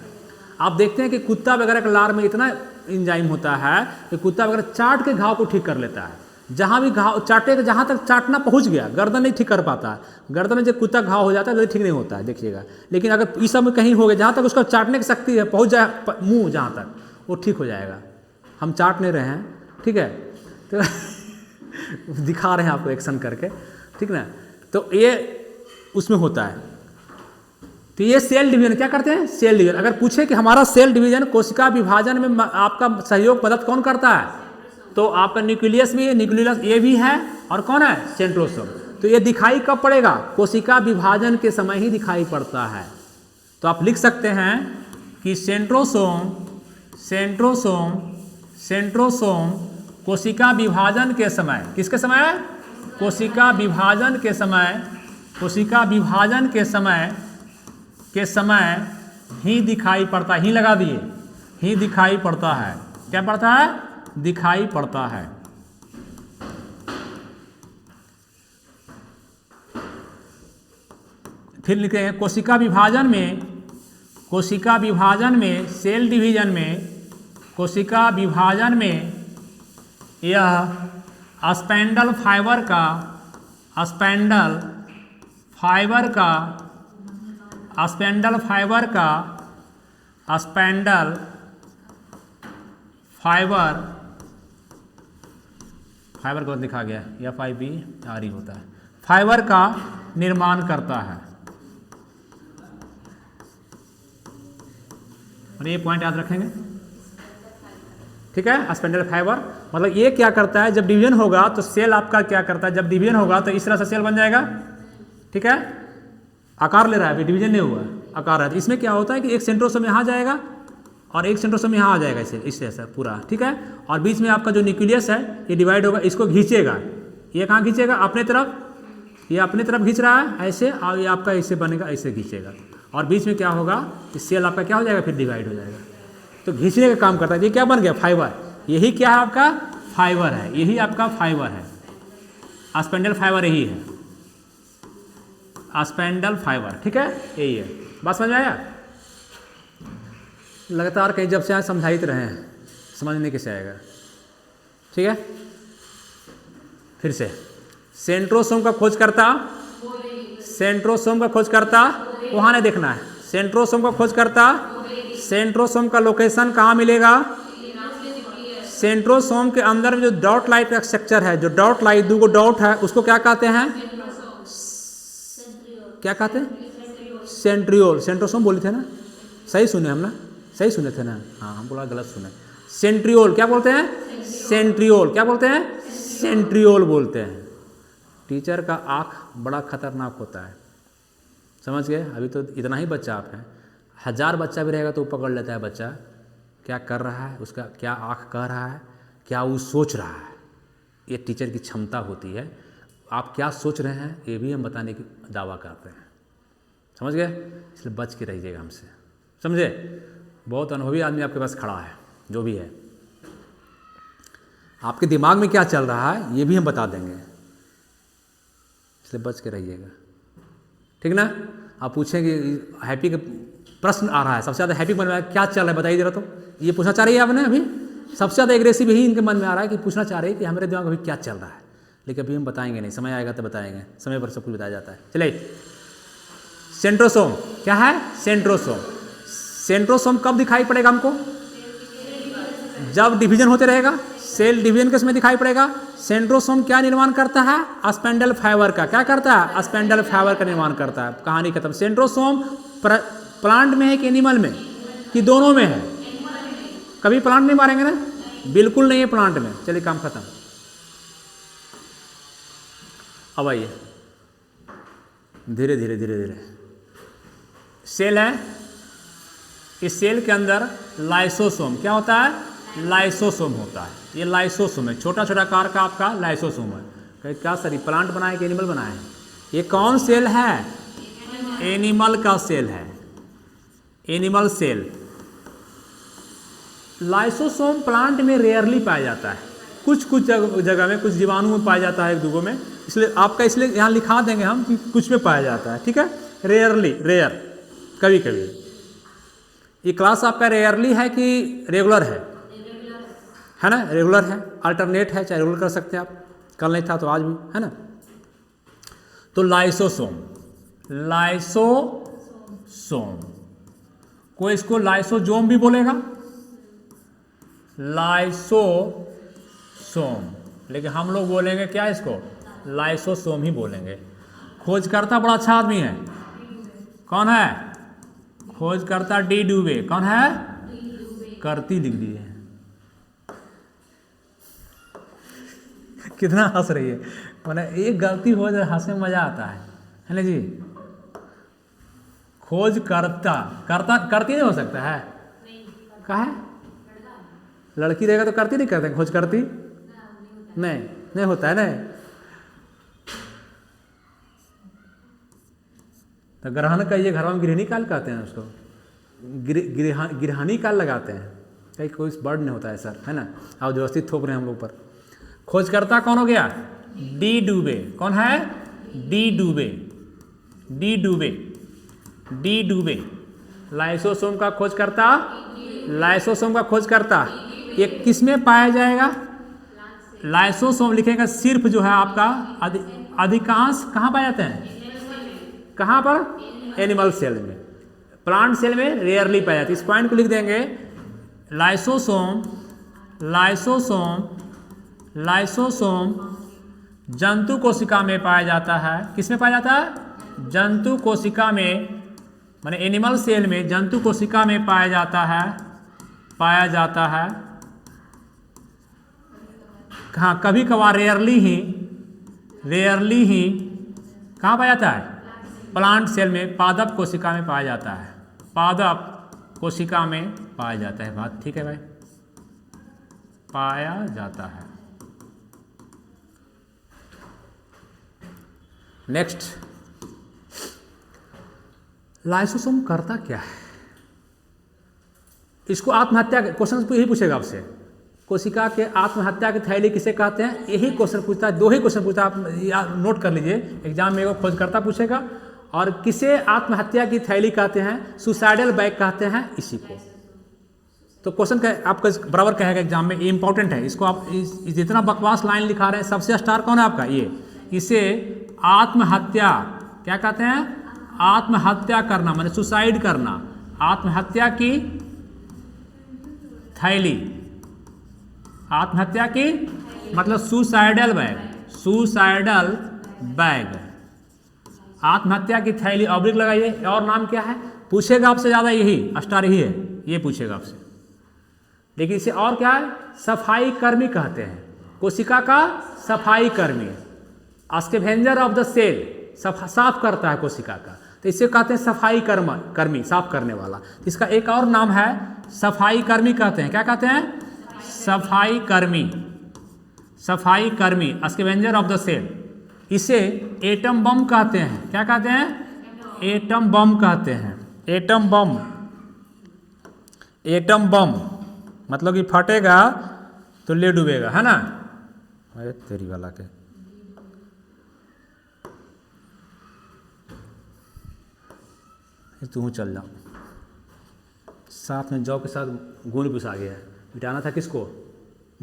आप देखते हैं कि कुत्ता वगैरह के लार में इतना एंजाइम होता है कि कुत्ता वगैरह चाट के घाव को ठीक कर लेता है। जहाँ भी घाव चाटे, जहाँ तक चाटना पहुँच गया, गर्दन नहीं ठीक कर पाता है। गर्दन में जब कुत्ता घाव हो जाता है तो ठीक नहीं होता है, देखिएगा। लेकिन अगर इस सब में कहीं हो गया, जहाँ तक उसका चाटने की शक्ति है, पहुँच जाए मुँह जहाँ तक, वो ठीक हो जाएगा। हम चाट नहीं रहे हैं, ठीक है, तो दिखा रहे हैं आपको एक्शन करके, ठीक ना। तो ये उसमें होता है। तो ये सेल डिवीजन क्या करते हैं? Cell division. अगर पूछे कि हमारा सेल डिवीजन, कोशिका विभाजन में आपका सहयोग मदद कौन करता है, तो आपका न्यूक्लियस भी, न्यूक्लियस ये भी है, और कौन है? सेंट्रोसोम। तो ये दिखाई कब पड़ेगा? कोशिका विभाजन के समय ही दिखाई पड़ता है। तो आप लिख सकते हैं कि सेंट्रोसोम कोशिका विभाजन के समय, किसके समय? कोशिका विभाजन के समय ही दिखाई पड़ता है। ही लगा दिए, ही दिखाई पड़ता है। क्या पड़ता है? दिखाई पड़ता है। फिर लिखते हैं कोशिका विभाजन में सेल डिवीजन में, कोशिका विभाजन में यह स्पैंडल फाइबर को लिखा गया FIBR होता है, फाइबर का निर्माण करता है। और ये पॉइंट याद रखेंगे, ठीक है। स्पेंडल फाइबर मतलब ये क्या करता है? जब डिवीजन होगा तो सेल आपका क्या करता है? जब डिवीजन होगा तो इस तरह से सेल बन जाएगा, ठीक है। आकार ले रहा है, अभी डिवीजन नहीं हुआ, आकार है। तो इसमें क्या होता है कि एक सेंट्रोसोम यहाँ जाएगा और एक सेंट्रोसोम यहाँ आ जाएगा, इस तरह से पूरा, ठीक है। और बीच में आपका जो न्यूक्लियस है ये डिवाइड होगा, इसको खींचेगा। ये कहाँ खींचेगा? अपने तरफ, ये अपने तरफ खींच रहा है ऐसे, और ये आपका ऐसे बनेगा, ऐसे खींचेगा। और बीच में क्या होगा कि सेल आपका क्या हो जाएगा? फिर डिवाइड हो जाएगा। तो खींचने का काम करता है। ये क्या बन गया? फाइबर। यही क्या है? आपका फाइबर है, यही आपका फाइबर है। स्पेंडल फाइबर यही है, स्पेंडल फाइबर, ठीक है, यही है। बात समझ में आया? लगातार कहीं जब से यहाँ समझाते रहे हैं, समझने कैसे आएगा, ठीक है। फिर से सेंट्रोसोम का खोजकर्ता, वहाँ नहीं देखना है। सेंट्रोसोम का खोजकर्ता, सेंट्रोसोम का लोकेशन कहाँ मिलेगा? सेंट्रोसोम के अंदर में जो डॉट लाइट का स्ट्रक्चर है, जो डॉट लाइट, दो डॉट है, उसको क्या कहते हैं? क्या कहते हैं? सेंट्रियोल। सेंट्रोसोम बोले थे ना, सही सुने हम ना, सही सुने थे ना? हाँ, हम बोला गलत सुने। सेंट्रियोल क्या बोलते हैं? सेंट्रियोल क्या बोलते हैं? सेंट्रियोल बोलते हैं। टीचर का आँख बड़ा खतरनाक होता है, समझ गए? अभी तो इतना ही बच्चा आप हैं, 1000 बच्चा भी रहेगा तो वो पकड़ लेता है बच्चा क्या कर रहा है, उसका क्या आँख कह रहा है, क्या वो सोच रहा है। ये टीचर की क्षमता होती है। आप क्या सोच रहे हैं ये भी हम बताने की दावा करते हैं, समझ गए? इसलिए बच के रहिएगा हमसे, समझे? बहुत अनुभवी आदमी आपके पास खड़ा है, जो भी है। आपके दिमाग में क्या चल रहा है ये भी हम बता देंगे, इसलिए बच के रहिएगा, ठीक ना। आप पूछेंगे हैप्पी का प्रश्न आ रहा है, सबसे ज़्यादा हैप्पी मन में क्या चल रहा है बताइए जरा। तो ये पूछना चाह रही है आपने? अभी सबसे ज़्यादा एग्रेसिव यही इनके मन में आ रहा है कि पूछना चाह रही है कि हमारे दिमाग में अभी क्या चल रहा है। लेकिन अभी हम बताएंगे नहीं, समय आएगा तो बताएंगे, समय पर सब कुछ बताया जाता है। चलिए, सेंट्रोसोम क्या है? सेंट्रोसोम। सेंट्रोसोम कब दिखाई पड़ेगा हमको? जब डिवीजन होते रहेगा। सेल डिवीजन के समय दिखाई पड़ेगा। सेंट्रोसोम क्या निर्माण करता है? स्पेंडल फाइबर का। क्या करता है? स्पेंडल फाइबर का निर्माण करता है। कहानी खत्म। सेंट्रोसोम प्लांट में है कि एनिमल में, कि दोनों में है? कभी प्लांट नहीं मारेंगे ना, बिल्कुल नहीं है प्लांट में। चलिए, काम खत्म। अब आइए धीरे धीरे धीरे धीरे। सेल है, इस सेल के अंदर लाइसोसोम क्या होता है? लाइसोसोम होता है। ये लाइसोसोम है, छोटा छोटा आकार का आपका लाइसोसोम है। क्या सर, प्लांट बनाए कि एनिमल बनाए हैं? ये कौन सेल है? एनिमल का सेल है, एनिमल सेल। लाइसोसोम प्लांट में रेयरली पाया जाता है, कुछ कुछ जगह में, कुछ जीवाणु में पाया जाता है, एक दूगों में, इसलिए आपका, इसलिए यहाँ लिखा देंगे हम कि कुछ में पाया जाता है, ठीक है। रेयरली, रेयर, कभी कभी। ये क्लास आपका रेयरली है कि रेगुलर है ना? रेगुलर है, अल्टरनेट है, चाहे रेगुलर कर सकते हैं आप, कल नहीं था तो आज भी है ना। तो लाइसोसोम, लाइसोसोम, कोई इसको लाइसोजोम भी बोलेगा, लाइसोसोम, लेकिन हम लोग बोलेंगे क्या इसको? लाइसोसोम ही बोलेंगे। खोजकर्ता बड़ा अच्छा आदमी है, कौन है? खोजकर्ता डी डुबे। कौन है? करती लिख दिए। कितना हंस रही है, मैंने एक गलती हो जाए हंसने में मजा आता है ना जी। खोजकर्ता, करता करती नहीं हो सकता है, कहा है? लड़की रहेगा तो करती नहीं करते, खोज करती नहीं होता है ना। तो ग्रहण का ये घर में गृहिणी काल कहते हैं उसको, गृहानी काल लगाते हैं, कहीं कोई वर्ड नहीं होता है सर, है ना। आप व्यवस्थित थोप रहे हैं हम लोग पर। खोजकर्ता कौन हो गया? डी डुबे। कौन है? डी डुबे, डी डुबे, डी डुबे। लाइसोसोम का खोजकर्ता, लाइसोसोम का खोजकर्ता ये किस में पाया जाएगा? लाइसोसोम लिखेगा सिर्फ जो है आपका अधिकांश कहाँ पाए जाते हैं? कहाँ पर? एनिमल सेल में। प्लांट सेल में रेयरली पाया जाता है। इस पॉइंट को लिख देंगे, लाइसोसोम, लाइसोसोम, लाइसोसोम जंतु कोशिका में पाया जाता है। किस में पाया जाता है? जंतु कोशिका में, माने एनिमल सेल में, जंतु कोशिका में पाया जाता है, पाया जाता है। हाँ, कभी कभार रेयरली ही, रेयरली ही कहाँ पाया जाता है? प्लांट सेल में, पादप कोशिका में पाया जाता है, पादप कोशिका में पाया जाता है। बात ठीक है भाई, पाया जाता है। नेक्स्ट, लाइसोसोम करता क्या है? इसको आत्महत्या, क्वेश्चन यही पूछेगा आपसे, कोशिका के आत्महत्या की थैली किसे कहते हैं? यही क्वेश्चन पूछता है, दो ही क्वेश्चन पूछता है, आप नोट कर लीजिए। एग्जाम में वो खोजकर्ता पूछेगा, और किसे आत्महत्या की थैली कहते हैं? सुसाइडल बैग कहते हैं इसी को। तो क्वेश्चन आपका बराबर कहेगा एग्जाम में, ये इंपॉर्टेंट है। इसको आप जितना बकवास लाइन लिखा रहे हैं, सबसे स्टार कौन है आपका? ये। इसे आत्महत्या क्या कहते हैं? आत्महत्या करना, माने सुसाइड करना, आत्महत्या की थैली, आत्महत्या की मतलब सुसाइडल बैग, सुसाइडल बैग, आत्महत्या की थैली। ऑब्लिक लगाइए, और नाम क्या है? पूछेगा आपसे ज़्यादा यही स्टार ही है, ये पूछेगा आपसे। लेकिन इसे और क्या है? सफाई कर्मी कहते हैं, कोशिका का सफाई कर्मी, स्कैवेंजर ऑफ द सेल, साफ करता है कोशिका का, तो इसे कहते हैं सफाई कर्मी, साफ करने वाला। इसका एक और नाम है सफाई कर्मी कहते हैं। क्या कहते हैं? सफाई कर्मी, सफाई कर्मी, स्कैवेंजर ऑफ द सेल। इसे एटम बम कहते हैं। क्या कहते हैं? एटम बम कहते हैं, एटम बम, एटम बम मतलब कि फटेगा तो ले डूबेगा, है ना। अरे तेरी वाला के, तू चल जाओ, साथ में जौ के साथ गुण घुसा गया है। मिटाना था किसको?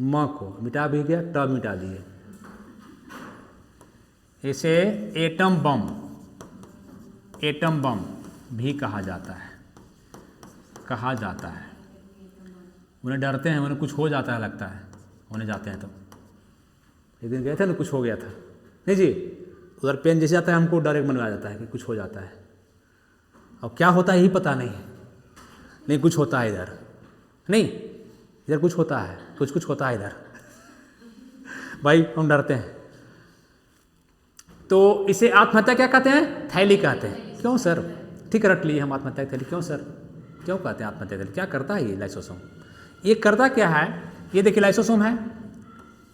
माँ को, मिटा भी गया, टब मिटा दिए। इसे एटम बम, एटम बम भी कहा जाता है, कहा जाता है। उन्हें डरते हैं, उन्हें कुछ हो जाता है, लगता है उन्हें जाते हैं। तो एक दिन गए थे ना, कुछ हो गया था, नहीं जी, उधर पेन जैसे जाता है हमको डर एक मन में आ जाता है कि कुछ हो जाता है। अब क्या होता है यही पता नहीं है, नहीं कुछ होता है इधर, नहीं इधर कुछ होता है, कुछ होता है इधर भाई, हम डरते हैं। तो इसे आत्महत्या क्या कहते हैं? थैली कहते हैं। क्यों सर? ठीक रट लिए हम, आत्महत्या की थैली क्यों सर? क्यों कहते हैं आत्महत्या की थैली? क्या करता है ये लाइसोसोम? ये करता क्या है, ये देखिए लाइसोसोम है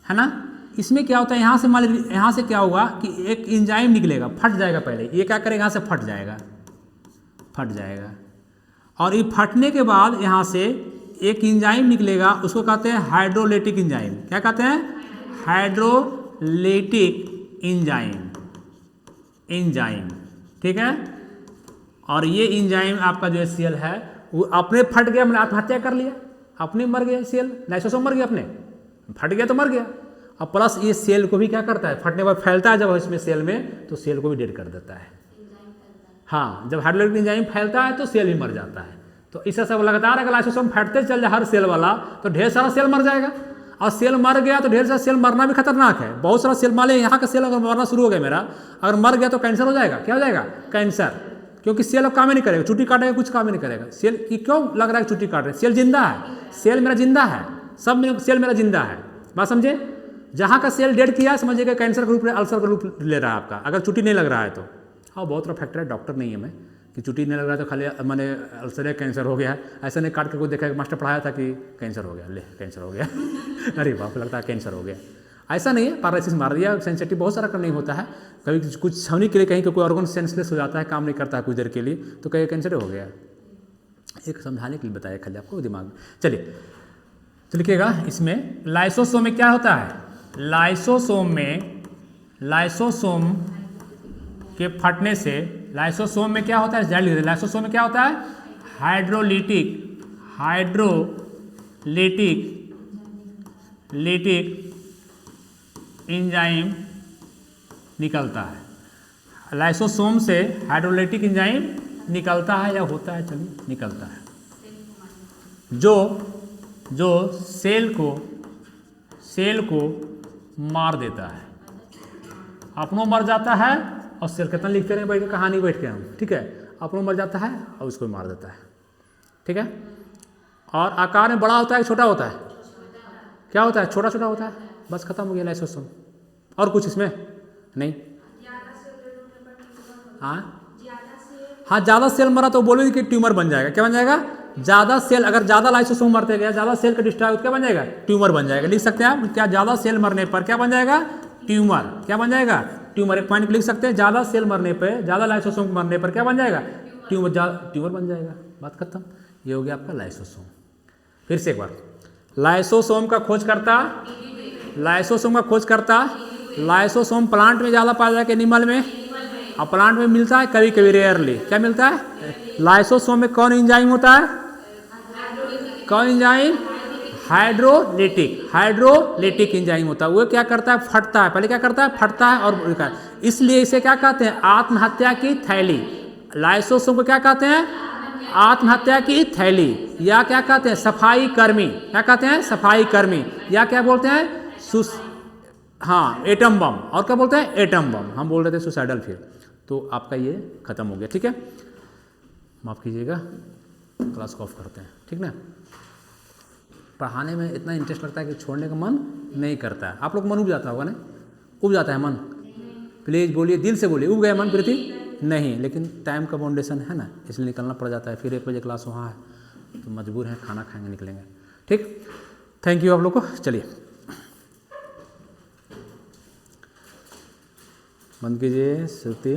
ना। इसमें क्या होता है, यहाँ से मान लीजिए यहाँ से क्या होगा कि एक एंजाइम निकलेगा, फट जाएगा पहले, ये क्या करेगा यहाँ से फट जाएगा और ये फटने के बाद यहाँ से एक एंजाइम निकलेगा, उसको कहते हैं हाइड्रोलिटिक एंजाइम। क्या कहते हैं? हाइड्रोलिटिक एंजाइम, ठीक है। और ये एंजाइम आपका जो सेल है वो अपने फट गया, मैंने आत्महत्या कर लिया, अपने मर गया सेल, लाइसोसोम मर गया, अपने फट गया तो मर गया। अब प्लस ये सेल को भी क्या करता है, फटने के बाद फैलता है जब इसमें सेल में, तो सेल को भी डेड कर देता है। हाँ, जब हाइड्रोलिटिक एंजाइम फैलता है तो सेल भी मर जाता है। तो इससे सब लगातार अगर लाइसोसोम फटते चल जाए हर सेल वाला, तो ढेर सारा सेल मर जाएगा। और सेल मर गया तो ढेर सारा सेल मरना भी खतरनाक है। बहुत सारा सेल, मान लीजिए यहाँ का सेल अगर मरना शुरू हो गया मेरा, अगर मर गया तो कैंसर हो जाएगा। क्या हो जाएगा? कैंसर। क्योंकि सेल अब काम ही नहीं करेगा, चुट्टी काटेगा कुछ काम ही नहीं करेगा। सेल की क्यों लग रहा है चुट्टी काट रहे? सेल जिंदा है, सेल मेरा जिंदा है, सब सेल मेरा जिंदा है। बात समझे? जहाँ का सेल डेड किया समझिएगा कैंसर का रूप, अल्सर का रूप ले रहा है आपका, अगर चुट्टी नहीं लग रहा है तो। हाँ, बहुत सारा फैक्टर है, डॉक्टर नहीं है मैं कि चुट्टी नहीं लग रहा है तो खाली मैंने अल्सर है, कैंसर हो गया है, ऐसा नहीं काट के कोई देखा, मास्टर पढ़ाया था कि कैंसर हो गया, ले कैंसर हो गया अरे बाप, लगता है कैंसर हो गया। ऐसा नहीं है, पैरालिसिस मार दिया, सेंसिटिव बहुत सारा का नहीं होता है। कभी कुछ छवनी के लिए कहीं कोई ऑर्गन सेंसलेस हो जाता है, काम नहीं करता है कुछ देर के लिए, तो कहीं कैंसर हो गया। एक समझाने के लिए बताया खाली आपको दिमाग में। चलिए तो लिखिएगा इसमें, लाइसोसोम में क्या होता है? लाइसोसोम के फटने से, लाइसोसोम में क्या होता है? लाइसोसोम में क्या होता है? हाइड्रोलिटिक एंजाइम निकलता है। लाइसोसोम से हाइड्रोलिटिक एंजाइम निकलता है या होता है, चलिए निकलता है, जो सेल को मार देता है। अपनों मर जाता है और सेल कितना लिखते रहे बैठ के, कहानी बैठ के हम, ठीक है। अपनों मर जाता है और उसको मार देता है, ठीक है। और आकार में बड़ा होता है, छोटा होता है? क्या होता है? छोटा छोटा होता है, बस खत्म हो गया लाइसोसोम। और कुछ इसमें नहीं। हाँ, ज़्यादा सेल मरा तो बोलोगे कि ट्यूमर बन जाएगा। क्या बन जाएगा? ज़्यादा सेल, अगर ज़्यादा लाइसोसोम मरते गया, ज़्यादा सेल का डिस्ट्रॉय, क्या बन जाएगा? ट्यूमर बन जाएगा। लिख सकते हैं आप क्या? ज़्यादा सेल मरने पर क्या बन जाएगा? ट्यूमर। क्या बन जाएगा? ट्यूमर। एक पॉइंट लिख सकते हैं, ज़्यादा सेल मरने पर, ज़्यादा लाइसोसोम मरने पर क्या बन जाएगा? ट्यूमर बन जाएगा। बात खत्म। ये हो गया आपका लाइसोसोम। फिर से एक बार, लाइसोसोम का खोजकर्ता, लाइसोसोम प्लांट में ज़्यादा पाया जाएगा, एनिमल में? अब प्लांट में मिलता है कभी कभी, रेयरली। क्या मिलता है? लाइसोसोम में कौन एंजाइम होता है? कौन एंजाइम? हाइड्रोलिटिक एंजाइम होता है। वो क्या करता है? फटता है। पहले क्या करता है? फटता है और इसलिए इसे क्या कहते हैं? आत्महत्या की थैली। लाइसोसोम को क्या कहते हैं? आत्महत्या की थैली, या क्या कहते हैं? सफाई कर्मी। क्या कहते हैं? सफाई कर्मी, या क्या बोलते हैं? हाँ, एटम बम। और क्या बोलते हैं? Atom bomb. हम बोल रहे थे सुसाइडल फिर। तो आपका ये खत्म हो गया, ठीक है। माफ़ कीजिएगा, क्लास को ऑफ करते हैं, ठीक ना। पढ़ाने में इतना इंटरेस्ट लगता है कि छोड़ने का मन नहीं करता है। आप लोग मन उब जाता होगा ना? उब जाता है मन? प्लीज़ बोलिए, दिल से बोलिए, उब गया मन प्रीति? नहीं, लेकिन टाइम का बाउंडेशन है ना, इसलिए निकलना पड़ जाता है। फिर 1 बजे क्लास वहाँ है तो मजबूर हैं, खाना खाएंगे, निकलेंगे, ठीक। थैंक यू आप लोग को। चलिए बंद कीजिए श्रुति।